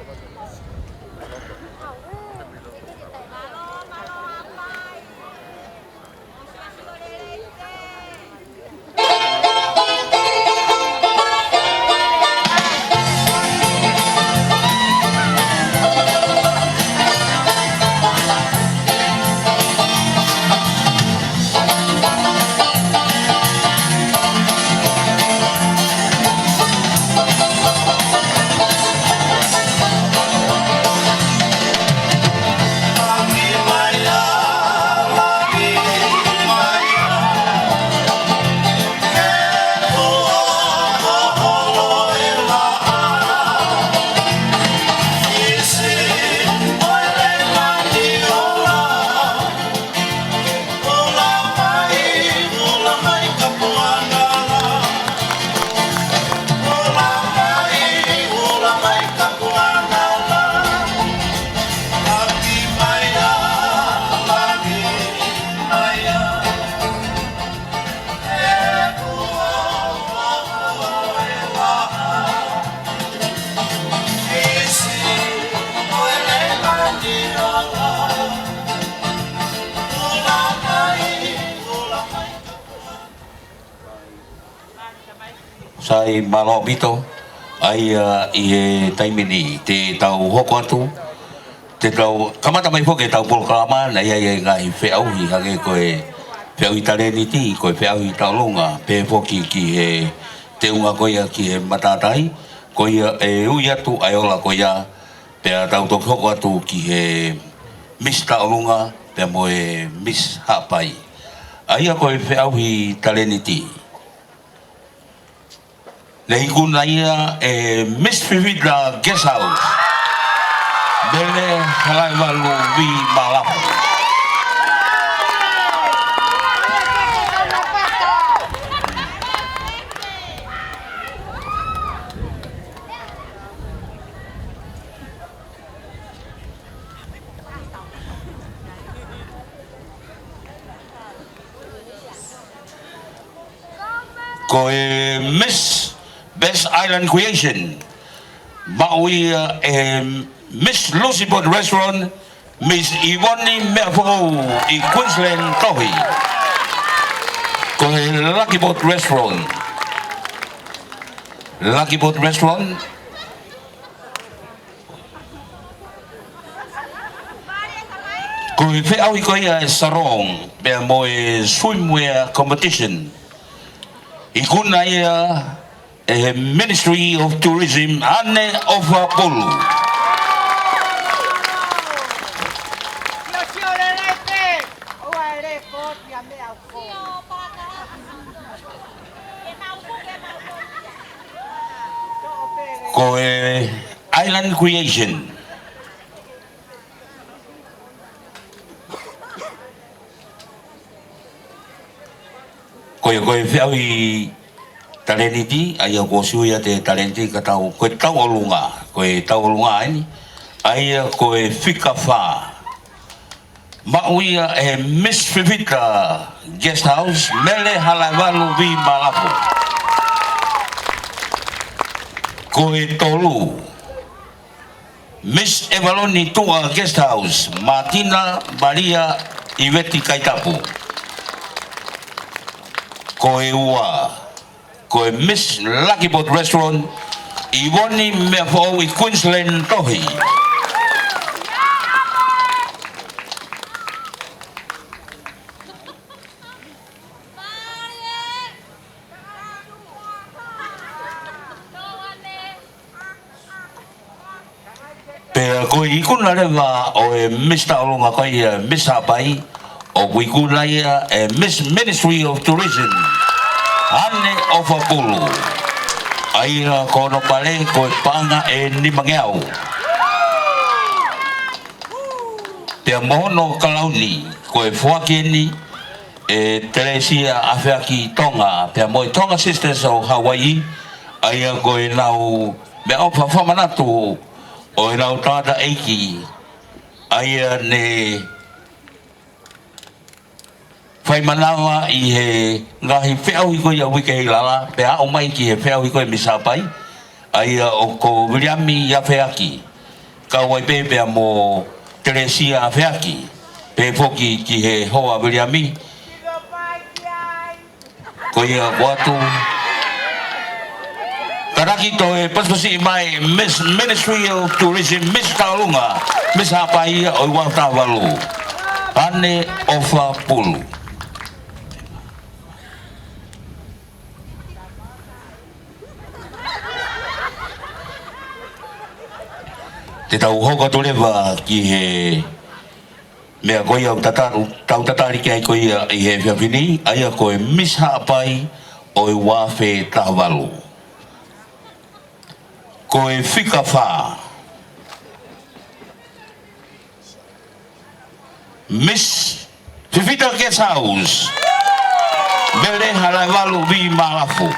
sai malo bito ai i e taimini te tau hoko atu te tau kamata mai foke tau polklama na ia ia ngai fe au hi hage ko e fe au italeni ti ko fe au italonga pe foki ki he te unga ko ia ki he matatai ko ia e ui atu ai ola ko ia pe tau tok hoko atu ki he mista olunga pe mo e mis hapai ai ko e fe au hi taleni ti Lei kuna ia Miss Vivida Guest House. Bele halai walu vi malap. Ko Miss Best Island Creation. Maui Miss Lucy Boat Restaurant, Miss Ivone Merfo in Queensland Tohi. Ko Lucky Boat Restaurant. Lucky Boat Restaurant. Ko fe au ko ia sarong be mo swimwear competition. Ikuna ia Ministry of Tourism Anne of Apollo. Ko Island Creation. Ko fiawi talenti ai ko suya te talenti ka tau ko tau olunga ini ai ko fika fa mauia Miss Vivida Guest House mele halavalu vi malapu ko tolu Miss Evaloni Tua Guest House Martina Maria Iveti Kaitapu ko ua ko Miss Lucky Boat Restaurant Ivone Merfo i Queensland Tohi. Pe ko ikuna lewa o Mr. Olunga ko Miss Hapai o ikuna ia Miss Ministry of Tourism Anne of Apollo. Aira kono pale ko panga e ni mangeau. Te mono kalauni ko e fuakeni e Teresia Afeaki Tonga pe mo Tonga Sisters o Hawaii aia ko e nau me o fa manatu o e nau tata eiki aia ne fai manawa i he ngahi wheau i koe a wike hei lala pe a o mai ki he wheau i koe misapai aia o ko Williami i Afeaki ka wai pepea mo Teresia Afeaki pe foki ki he hoa Williami ko ia watu karaki to e pasipasi mai Miss Ministry of Tourism Miss Taurunga Miss Hapai o wata walu ane ofa pulu te tau hoka to lewa ki he mea koe au tau tatari ki ai koe i he whiawhini aia koe Miss Hapai o i wafe tawalu koe whika wha Miss Fifita Guest House Bele halai walu vi malafu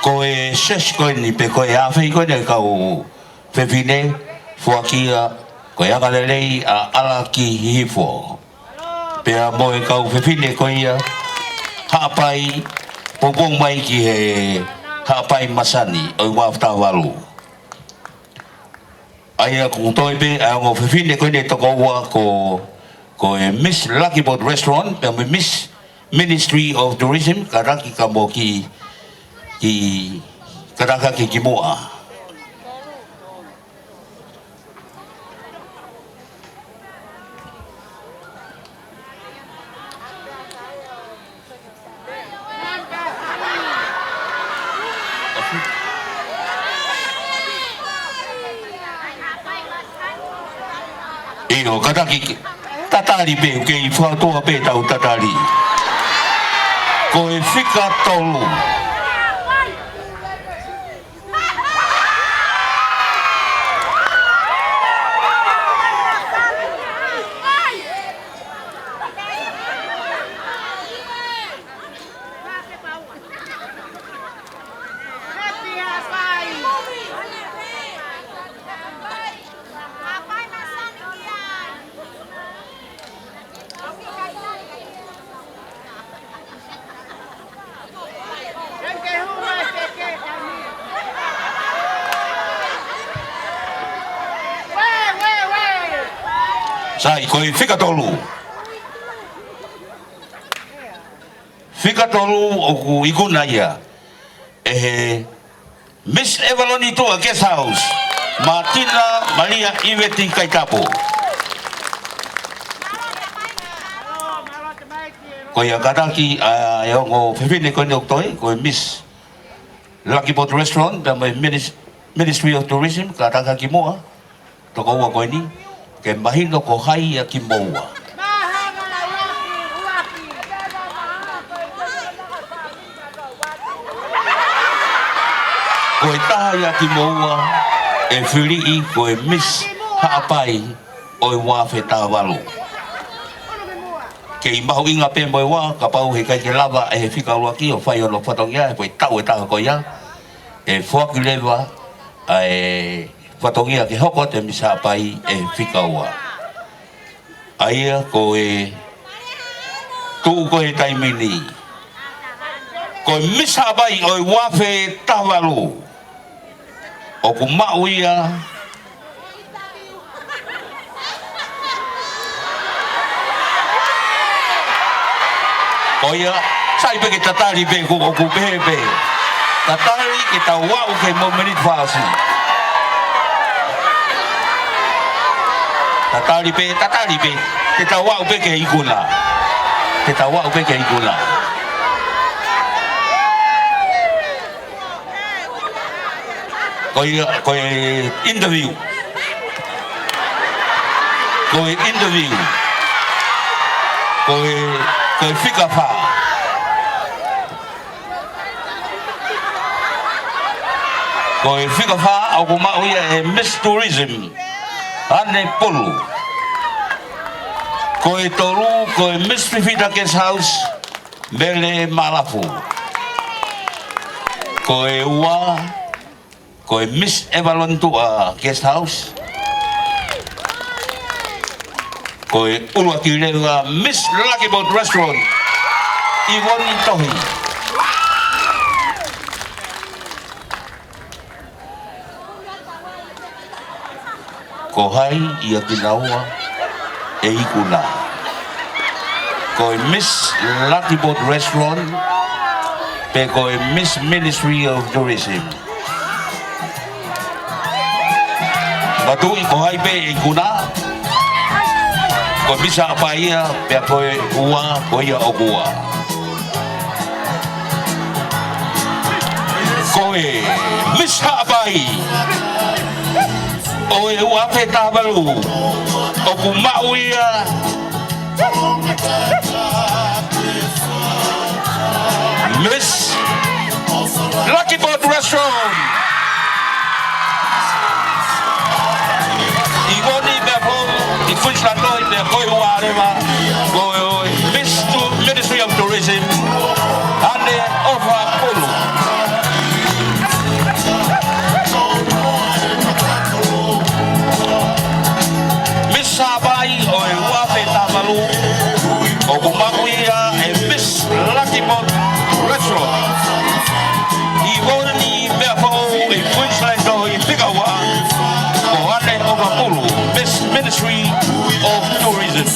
koe ses koe ni pe koe awhi koe ne kau whewhine fuakia koe akalelei a ala ki hifo pe a moe kau whewhine koe ia hapai popong mai ki he hapai masani oi wafta walu aia kung toi pe a ngo whewhine koe ne toko ua koe Miss Lucky Boat Restaurant pe a Miss Ministry of Tourism karaki ka mo ki kadang ki moa ino kadang ki tatari be ke foto be tau tatari ko e fika tolu sai koe whika tolu o ku ikuna ia e Miss Evaloni Tua Guest House Martina Maria Iveti Kaitapo koe a kataki a ngo whiwhine koe noktoi koe Miss Lucky Boat Restaurant da mai Ministry of Tourism kataka ki moa toko ua koe ni ke mahino ko hai a ki moa koe taha ia ki moa e whiri koe Miss Hapai o i wafe tawalu ke i mahu inga pe moe wā ka pau he kai ke lava e he whika ua ki o whai ono whatongia e koe tau e taha koe ia e whuaki lewa e whatongia ke hoko te Miss Hapai e whika ua aia koe tuu koe taimini koe Miss Hapai o i wafe tawalu o ku mau ia o ia sai pe ke tatari pe ku o ku pepe tatari ke ta wau ke mo menit fasi tatari pe ke ta wau pe ke ikuna Koe interview. Koe interview. Koe fika wha. Koe fika wha au ko mau ia e Miss Tourism. Ane polu. Koe toru, koe Miss Fifita Guest House. Mele Malapu. Koe ua. Koe Miss Evalontua Guest House. Koe ulua ki lewa Miss Lucky Boat Restaurant. Iwoni tohi. Ko hai ia ki naua e ikuna. Koe Miss Lucky Boat Restaurant. Pe koe Miss Ministry of Tourism. Batu i ko hai pe e ikuna. Ko bisa apa ia pe koe ua ko ia o ua. Koe Miss Hapai. Oe ua pe tabalu. O ku mau ia. Miss Lucky Boat Restaurant. Iwoni bepo i Queensland noi be koe ua rema. Koe Miss Ministry of Tourism. Ane ofa pulu. Miss Sabai oe ua pe tabalu. O kumakuia e Miss Lucky Boat Restaurant. Iwoni bepo i Queensland noi Pikawa. Koane ofa pulu. Miss Ministry of Tourism.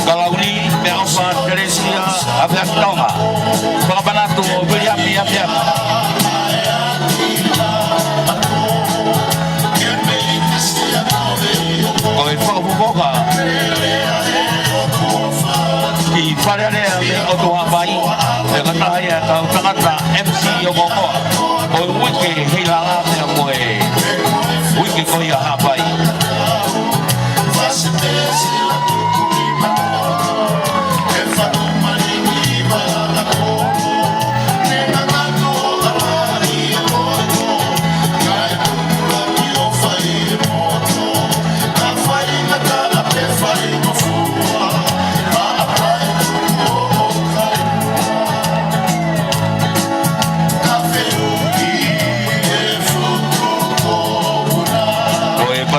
Kalau ni me ofa Teresia afiak tonga. Pangabanatu beriapi afiak. Koe whakapupoka ki wharearea me oto hapai e katahia tau tangata MC o mokoa koe wike hei langa mea koe wike koe a hapai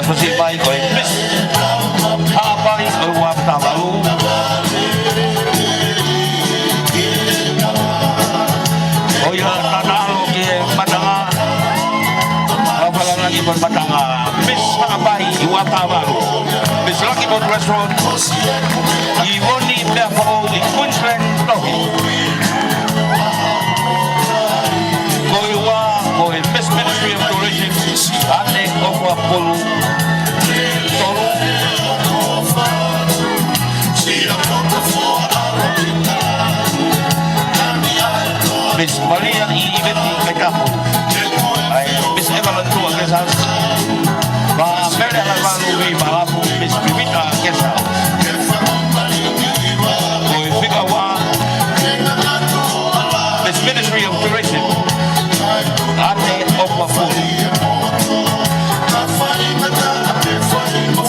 Masih baik koe Miss Hapai koe wap tabalu. Oh ya tanalo ke madanga. Apala lagi bermadanga. Miss Hapai wap tabalu. Miss Lucky Boat Restaurant. Iwoni bepo di Queensland tohi. Koe wa koe Miss Ministry of Tourism. Ane ofa polu. Miss Maria i Ibeti Kaitapu. Miss Evalontua Guest House. Ba Mele Halvanu i Malapu. Miss Fifita Guest House. Koe Whikawa. Miss Ministry of Tourism. Ate ofa pulu.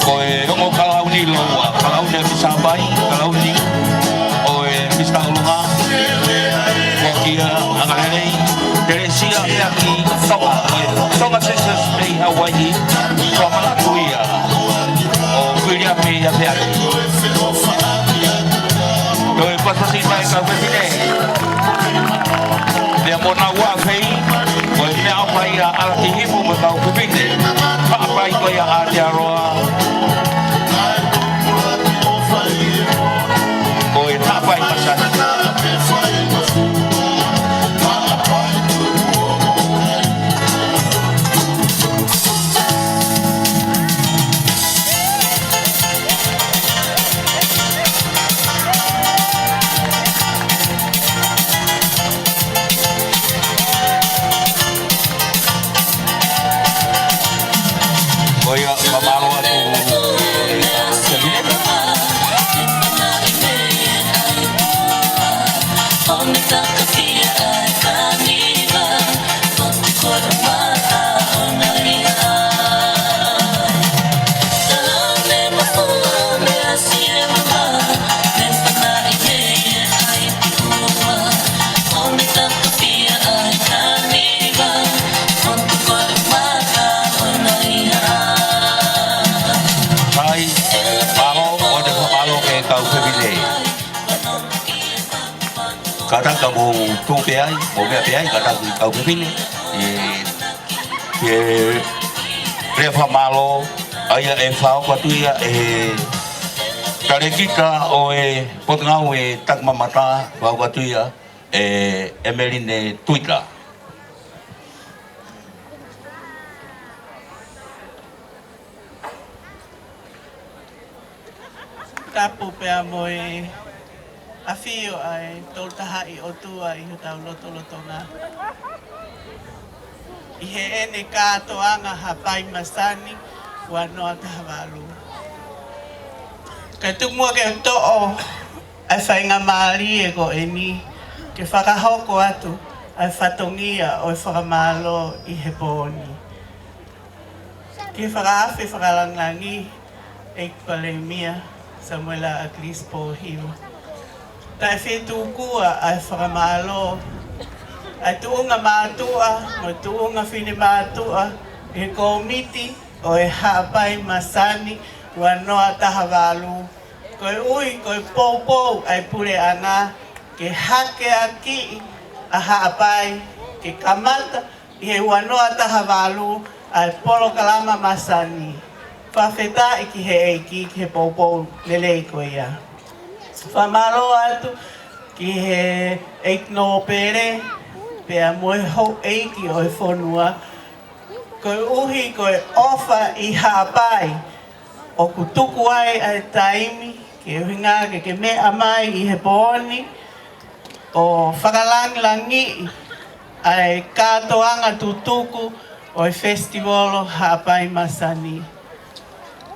Koe hongo kalauni loa. Kalauni Misabai. Kalauni. Oe Mista Ulunga. Kia angarei Teresia Yaki Tonga Sisters Day Hawaii Whamalakuia o Kuiriape Yapeaki Koe pasasi mai ka wetine Mea mona ua whei Koe mea awhai a alaki hipu me kau kupite Paapai koe a Aotearoa Koe tapai masani Kadang kamu tu peai, mau peai, kadang kau kepini. Reva malo, ayah fau kau tu ya kare kita o potngau tak mamata fau kau tu ya Emeline Twitter. Tapu pea moe a fio ai tol tahai o tua i tau loto nga. I he ene kātoanga ha pai masani wa noa tahavalu. Kai tuk mua ke to'o ai whainga maari e ko eni ke whakahoko atu ai whatongia o i whakamalo i he pōni. Ke whakaafi whakalangangi e palemia Samuela Aglispo Hiu. Tai whetu kua ai whakamalo, ai tuunga mātua, mo tuunga whine mātua, e komiti o e haapai masani, ua noa tahawalu. Koe ui, koe pou ai pure anga, ke hake aki a haapai, ke kamata, i he ua noa tahawalu, ai polo kalama masani. Whawheta i ki he eiki, ki he pou lelei koe ia. Whamalo atu ki he eikno pere, pea moe hou eiki o e whonua. Koe uhi koe ofa i haapai, o kutuku ai ai taimi, ke uhinga ke mea mai i he pooni, o whakalangi ai kātoanga tutuku o e festivalo haapai masani.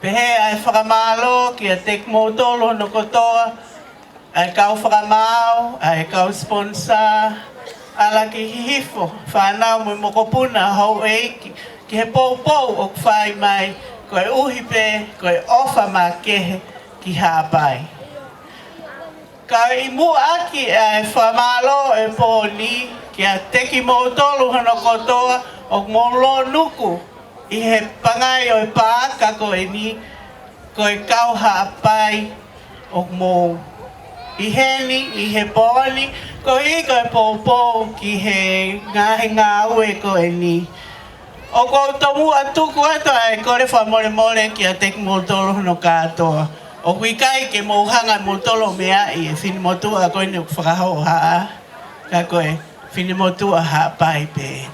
Pehe ai whakamalo ki a tek motolo no kotoa, ai kau whakamao, ai kau sponsor, ala ki hihifo, whanau mo mokopuna hau eiki, ki he pou o kwhai mai, koe uhipe, koe ofa ma kehe ki haapai. Ka i mu aki ai whamalo e pōni, ki a teki motolo no kotoa, o molo nuku, i he pangai o e pāka ko e ni, ko e kau haapai o mou. I heni, i he pōni, ko e pōpō ki he ngahe ngāue ko e ni. O ko tomu atuku ato ai kore wha more ki a tek motolo no kātoa. O kui kai ke mouhanga motolo mea i e whini motua koe ni whakahau haa. Ka koe whini motua haapai pe.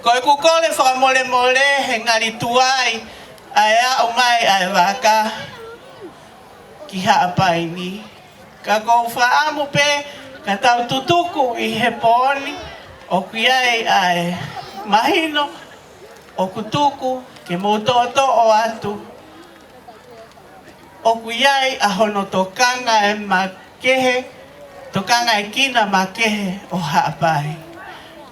Ko e kukole whakamole he ngari tuai ai a o mai ai waka ki haapai ni. Ka kou whaamu pe ka tau tutuku i he pōni o kui ai mahino o kutuku ke mototo o atu. O kui a hono tokanga e makehe, tokanga e kina makehe o haapai.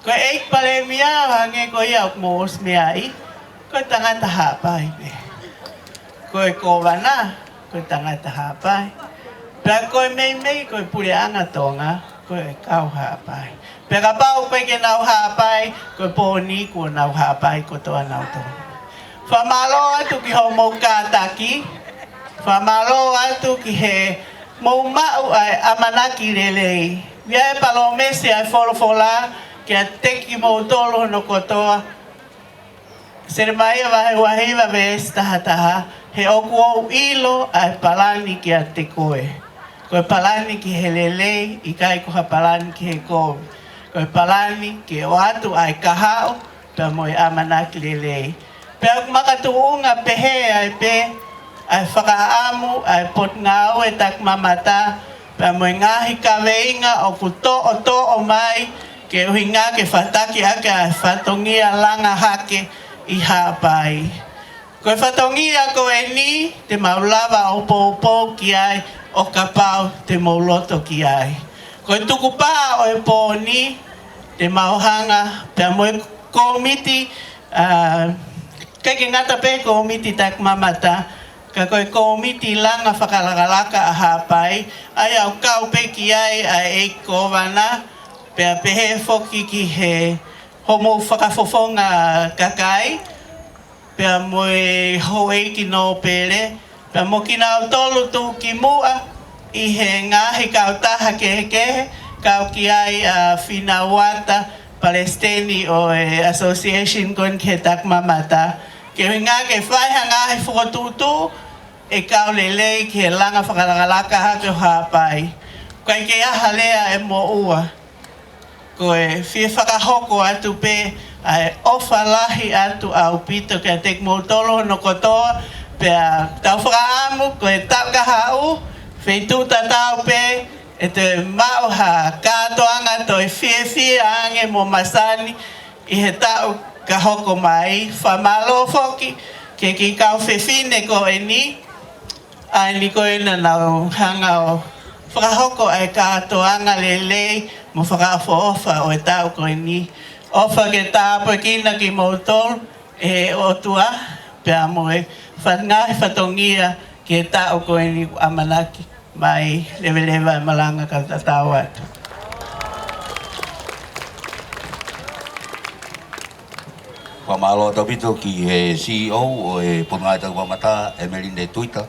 Ko eik pale mia hange ko ia mo os mea I, ko tangata haapai pe. Ko e kovana, ko tangata haapai. Pea ko e mei, ko e pure anga tonga, ko e kau haapai. Pea ka pau koe ke nau haapai, ko e pōni ko nau haapai ko toa nau tonga. Whamalo atu ki ho mou kātaki, whamalo atu ki he mou mau ai amanaki lelei. Ia e palomese ai wholofola, ki a teki motolo no kotoa. Sere mai wahiwa ves taha, he oku o ilo ai palani ki a te koe. Koe palani ki he lelei, I kai koha palani ki he koe. Koe palani ki o atu ai kahao, pia moe amanaki lelei. Pea makatuunga pehe ai pe, ai whakaamu, ai potngau e tak mamata, pia moe ngahi kaweinga o kuto o to o mai, ke uhinga ke whataki ake ai whatongia langa hake I haapai. Koe whatongia ko e ni, te maulawa o pōpō ki ai, o kapau te mauloto ki ai. Koe tukupā o e pōni, te mauhanga, pia moe komiti, keke ngata pe komiti tak mamata, ka koe komiti langa whakalakalaka a haapai, ai au kau pe ki ai ai e kovana, pea pehe foki ki he homo whakafofonga kakai, pea moe hoe ki no pere, pea mo ki nao tolu tu ki mua, I he ngahi kautaha kehe, kau ki ai Finawata Palestini o Association kon ke tak mamata ke nga ke fai hanga he fotutu e kau lele ke langa whakarakalaka ha ke hapai kai ke aha lea e mo ua ko e fie whakahoko atu pe ai ofa lahi atu au pito ke tek motolo no kotoa pe tau whakaamu ko e tau kahau feituta tau pe e te mau ha katoanga to e fie ange mo masani i he tau ka hoko mai whamalo foki ke ki kau fefine ko e ni ai ni ko e na nau hanga o whakahoko ai katoanga lele mo whakafoofa o e tau ko e ni ofa ke tāpo kina ki motol e otua pia mo e whangahi whatongia ke tau ko e ni amanaki mai lewa malanga ka tatau atu. Pamalo tawito ki he CEO o e pungai tau pamata Emeline Twitter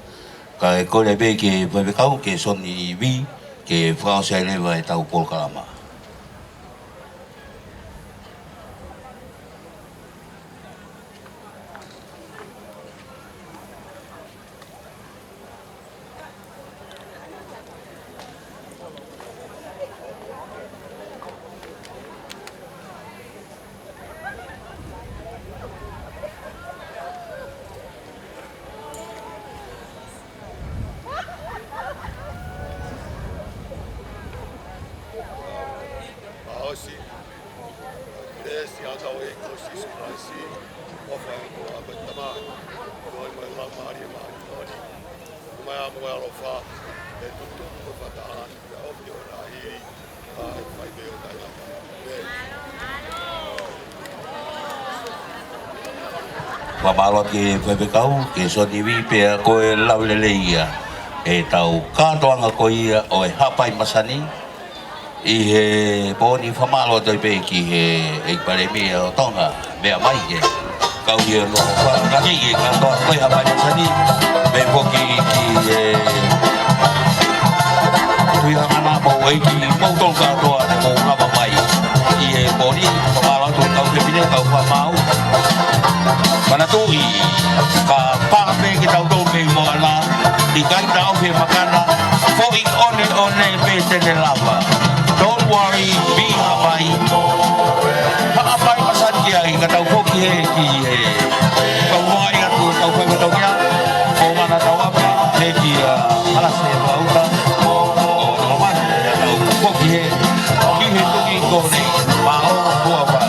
ka e kore be ke whewekau ke Sony V ke whakao lewa e tau Polkalama. Pamalot ke whewekau ke Sony V pia koe laulele ia e tau kātoanga ko ia o e hapai masani i he pōni whamalot oi pe ki he e paremia o tonga mea mai ke kau ia no whanaki e kātoanga koe hapai masani me poki ki he tui hangana mo e ki mautol kātoa te mo ngapa mai i he pōni whamalot o kau te pine kau whamau Panatui ka pape ki tau tau me mo ana i kai tau pe makana going on and pe te lava. Don't worry, be happy. Happy pasan ki ai ka tau foki he ki he. Kau mai atu tau pe tau kia. Ko mana tau apa he ki ala se bauta. O mana tau foki he ki he tuki ko ne ma o bua pa.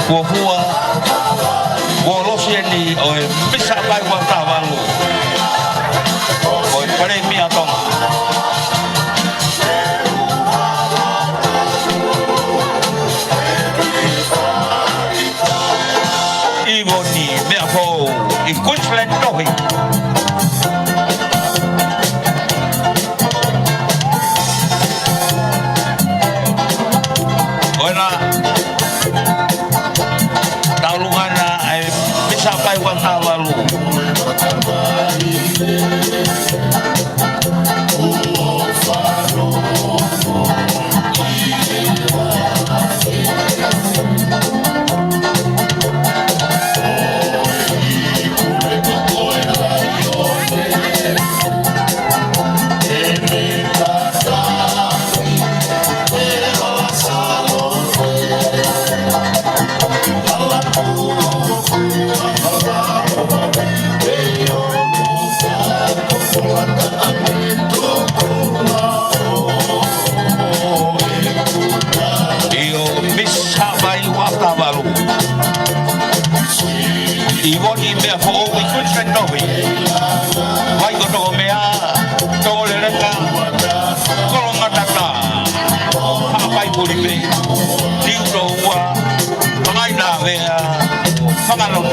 Fuafua, Wolosieni, or Missa by Watavalu, or Paremia Tonga. Ivoni, Meafo, in Queensland, Nohi. Sampai waktu lalu. Ivoni mea fo o Queensland Novi. Vai kono mea tole reka kolonga tata. Papai puripe. Liuto ua. Pangai na vea. Pangalon.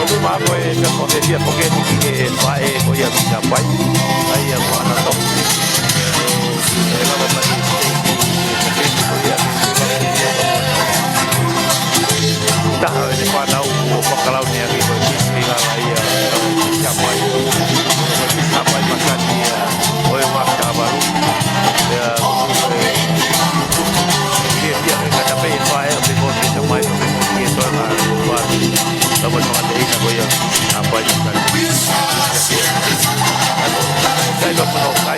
Aku mahu ke potensi poket ke bae ko ya bisa baik. Saya mau anak top. Kalau bagi ko ya. Dah ini pada kalau ni lagi ko tinggal ya. Siapa itu? Siapa makan dia? Oi makan baru. Ya. Dia kata bae bae di bawah kita mai tu kita buat Dapat mengatai nak goyang apa yang kan. Saya dah menolak